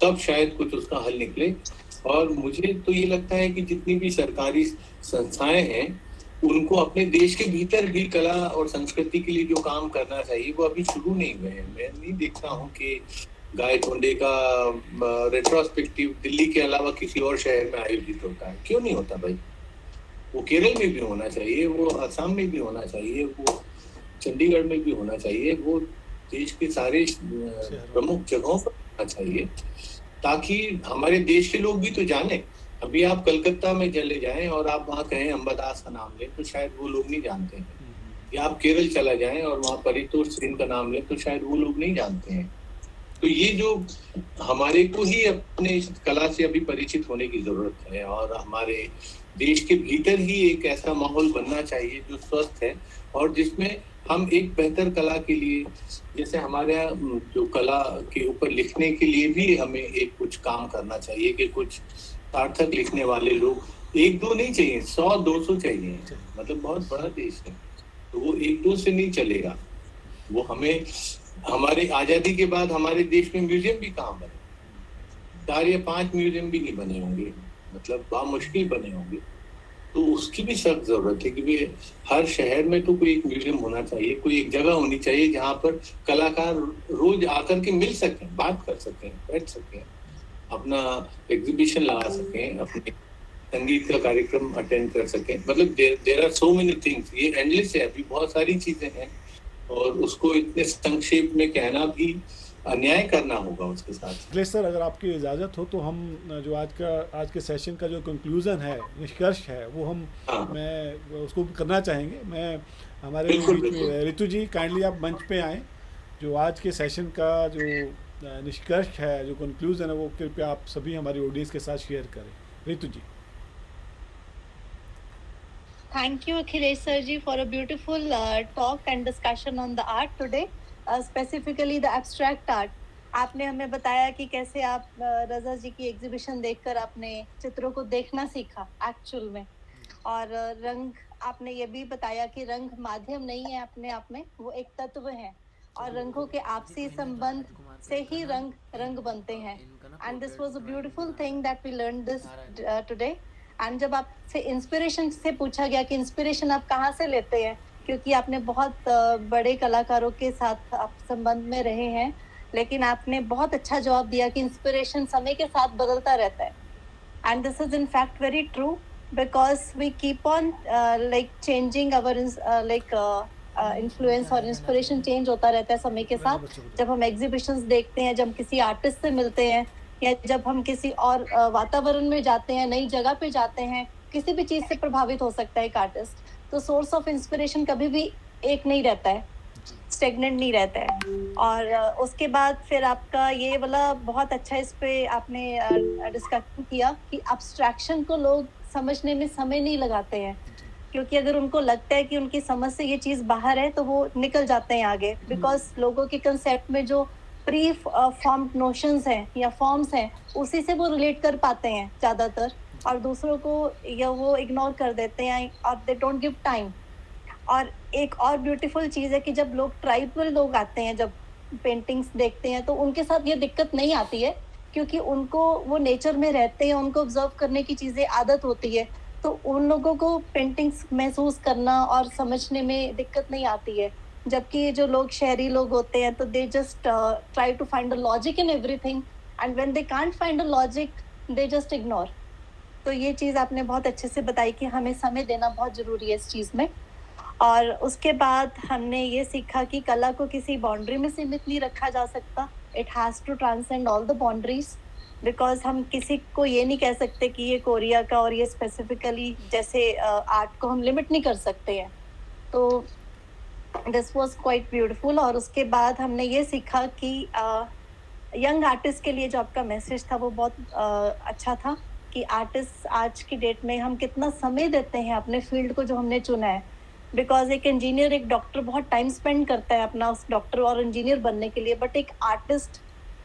[SPEAKER 3] तब शायद कुछ उसका हल निकले। और मुझे तो ये लगता है कि जितनी भी सरकारी संस्थाएं हैं उनको अपने देश के भीतर भी कला और संस्कृति के लिए जो काम करना चाहिए वो अभी शुरू नहीं हुए हैं। मैं नहीं देखता हूँ कि गायतोंडे का रेट्रोस्पेक्टिव दिल्ली के अलावा किसी और शहर में आयोजित होता है। क्यों नहीं होता भाई? वो केरल में भी होना चाहिए, वो असम में भी होना चाहिए, वो चंडीगढ़ में भी होना चाहिए, वो देश के सारे प्रमुख जगहों पर होना चाहिए, ताकि हमारे देश के लोग भी तो जाने। अभी आप कलकत्ता में चले जाएं और आप वहाँ कहें अंबादास का नाम लें तो शायद वो लोग नहीं जानते हैं, या आप केरल चला जाएं और वहाँ परितोष सेन का नाम लें तो शायद वो लोग नहीं जानते हैं। तो ये जो हमारे को ही अपने कला से अभी परिचित होने की जरूरत है, और हमारे देश के भीतर ही एक ऐसा माहौल बनना चाहिए जो स्वस्थ है और जिसमें हम एक बेहतर कला के लिए, जैसे हमारे यहाँ जो कला के ऊपर लिखने के लिए भी हमें एक कुछ काम करना चाहिए कि कुछ सार्थक लिखने वाले लोग 1-2 नहीं चाहिए, 100-200 चाहिए। मतलब बहुत बड़ा देश है तो वो 1-2 से नहीं चलेगा। वो हमें हमारे आजादी के बाद हमारे देश में म्यूजियम भी कहाँ बने, 4 या 5 म्यूजियम भी नहीं बने होंगे, मतलब बामुश्किल बने होंगे। तो उसकी भी सख्त जरूरत है कि भी हर शहर में तो कोई एक म्यूजियम होना चाहिए, कोई एक जगह होनी चाहिए जहाँ पर कलाकार रोज आकर के मिल सकें, बात कर सकें, बैठ सकें, अपना एग्जीबिशन लगा सकें, अपने संगीत का कार्यक्रम अटेंड कर सकें। मतलब there are so many things, ये एंडलेस है, अभी बहुत सारी चीजें हैं और उसको इतने संक्षेप में कहना भी अन्याय करना होगा उसके साथ।
[SPEAKER 1] अखिलेश सर, अगर आपकी इजाज़त हो तो हम जो आज के सेशन का जो कंक्लूज़न है, निष्कर्ष है, वो हम मैं उसको करना चाहेंगे। मैं हमारे बीच में ऋतु जी, काइंडली आप मंच पे आएँ। जो आज के सेशन का जो निष्कर्ष है, जो कंक्लूज़न है, वो कृपया आप सभी हमारी ऑडियंस के साथ शेयर करें। ऋतु जी।
[SPEAKER 2] Thank you, Akhilesh sir ji, for a beautiful talk and discussion on the art today, specifically the abstract art. आपने हमें बताया कि कैसे आप रजा जी की एग्जीबिशन देखकर आपने चित्रों को देखना सीखा एक्चुअल में, और रंग आपने ये भी बताया कि रंग माध्यम नहीं है अपने आप में, वो एक तत्व है और रंगों के आपसी संबंध से ही रंग बनते हैं। And this was a beautiful thing that we learn this today. And जब आपसे इंस्पिरेशन से पूछा गया कि इंस्पिरेशन आप कहाँ से लेते हैं, क्योंकि आपने बहुत बड़े कलाकारों के साथ आप संबंध में रहे हैं, लेकिन आपने बहुत अच्छा जवाब दिया कि इंस्पिरेशन समय के साथ बदलता रहता है। And this is in fact very true, because we keep on like changing our influence, और इंस्पिरेशन चेंज होता रहता है समय के साथ। जब हम एग्जीबिशंस देखते हैं, जब किसी आर्टिस्ट से मिलते हैं, या जब हम किसी और वातावरण में जाते हैं, नई जगह पे जाते हैं, किसी भी चीज से प्रभावित हो सकता है एक आर्टिस्ट। तो सोर्स ऑफ इंस्पिरेशन कभी भी एक नहीं रहता है, स्टेगनेंट नहीं रहता है। और उसके बाद फिर आपका ये वाला बहुत अच्छा, इस पे आपने डिस्कशन किया कि अब्स्ट्रैक्शन को लोग समझने में समय नहीं लगाते हैं, क्योंकि अगर उनको लगता है कि उनकी समझ से ये चीज बाहर है तो वो निकल जाते हैं आगे, बिकॉज लोगों के कंसेप्ट में जो प्री फॉर्म्ड नोशंस हैं या फॉर्म्स हैं, उसी से वो रिलेट कर पाते हैं ज्यादातर, और दूसरों को या वो इग्नोर कर देते हैं और दे डोंट गिव टाइम। और एक और ब्यूटीफुल चीज़ है कि जब लोग ट्राइबल लोग आते हैं, जब पेंटिंग्स देखते हैं, तो उनके साथ ये दिक्कत नहीं आती है क्योंकि उनको वो नेचर में रहते हैं, उनको ऑब्जर्व करने की चीज़ें आदत होती है, तो उन लोगों को पेंटिंग्स महसूस करना और समझने में दिक्कत नहीं आती है। जबकि जो लोग शहरी लोग होते हैं तो they just try to find a logic in everything and when they can't find a logic they just ignore. तो ये चीज़ आपने बहुत अच्छे से बताई कि हमें समय देना बहुत ज़रूरी है इस चीज़ में। और उसके बाद हमने ये सीखा कि कला को किसी बाउंड्री में सीमित नहीं रखा जा सकता, it has to transcend all the boundaries, because हम किसी को ये नहीं कह सकते कि ये कोरिया का और ये स्पेसिफिकली जैसे आर्ट को हम लिमिट नहीं कर सकते हैं। तो दिस वाज क्वाइट ब्यूटीफुल। और उसके बाद हमने ये सीखा कि यंग आर्टिस्ट के लिए जो आपका मैसेज था वो बहुत अच्छा था कि आर्टिस्ट आज की डेट में हम कितना समय देते हैं अपने फील्ड को जो हमने चुना है। बिकॉज एक इंजीनियर, एक डॉक्टर बहुत टाइम स्पेंड करता है अपना उस डॉक्टर और इंजीनियर बनने के लिए, बट एक आर्टिस्ट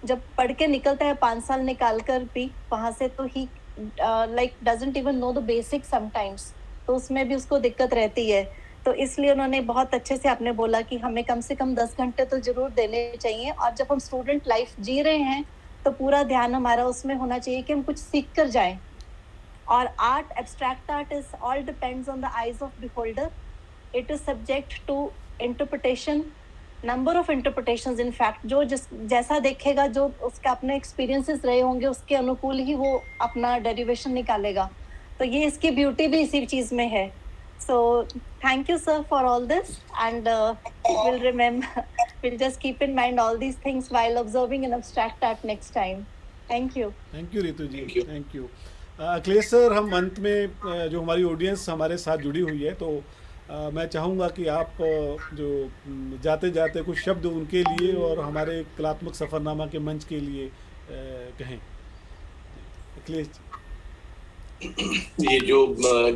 [SPEAKER 2] जब पढ़ के निकलता है 5 साल निकाल कर भी वहाँ से, तो he like doesn't even know the basic sometimes, तो उसमें भी उसको दिक्कत रहती है। तो इसलिए उन्होंने बहुत अच्छे से आपने बोला कि हमें कम से कम 10 घंटे तो जरूर देने चाहिए, और जब हम स्टूडेंट लाइफ जी रहे हैं तो पूरा ध्यान हमारा उसमें होना चाहिए कि हम कुछ सीख कर जाएं। और art, abstract art is all depends on the eyes of beholder, it is subject to interpretation, number of interpretations in fact. जो जैसा देखेगा, जो उसका अपने एक्सपीरियंसेस रहे होंगे उसके अनुकूल ही वो अपना डेरिवेशन निकालेगा। तो ये इसकी ब्यूटी भी इसी चीज में है। So thank you sir for all this, and we'll remember, we'll just keep in mind all these things while observing an abstract art next time. Thank you.
[SPEAKER 1] Thank you Ritu ji,
[SPEAKER 3] Thank you.
[SPEAKER 1] Thank you. Akhilesh sir, हम अंत में जो हमारी audience हमारे साथ जुड़ी हुई है, तो मैं चाहूँगा कि आप जो जाते जाते कुछ शब्द उनके लिए और हमारे कलात्मक सफ़रनामा के मंच के लिए कहें। अखिलेश जी।
[SPEAKER 3] ये जो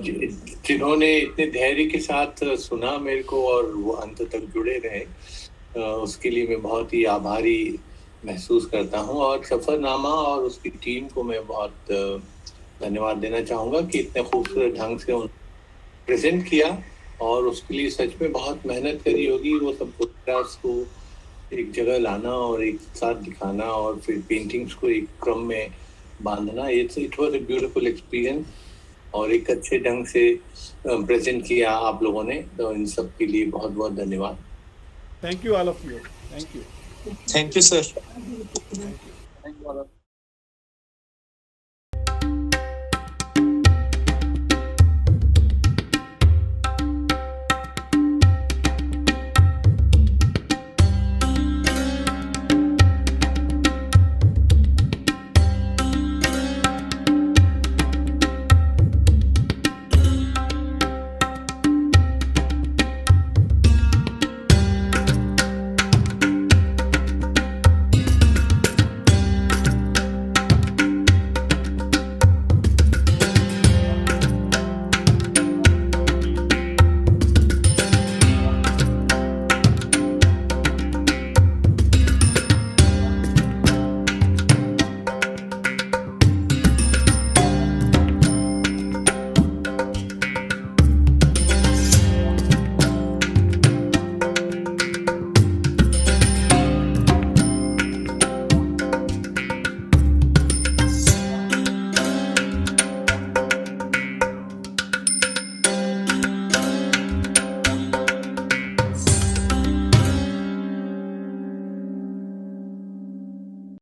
[SPEAKER 3] जिन्होंने इतने धैर्य के साथ सुना मेरे को और वो अंत तक जुड़े रहे, उसके लिए मैं बहुत ही आभारी महसूस करता हूँ। और सफरनामा और उसकी टीम को मैं बहुत धन्यवाद देना चाहूँगा कि इतने खूबसूरत ढंग से उन प्रेजेंट किया, और उसके लिए सच में बहुत मेहनत करी होगी। वो सब फोटोग्राफ्स को एक जगह लाना और एक साथ दिखाना और फिर पेंटिंग्स को एक क्रम में बांधना, it was a beautiful experience, और एक अच्छे ढंग से प्रेजेंट किया आप लोगों ने। तो इन सब के लिए बहुत बहुत धन्यवाद।
[SPEAKER 1] Thank you all of you, thank you.
[SPEAKER 9] Thank you sir.
[SPEAKER 1] Thank you all of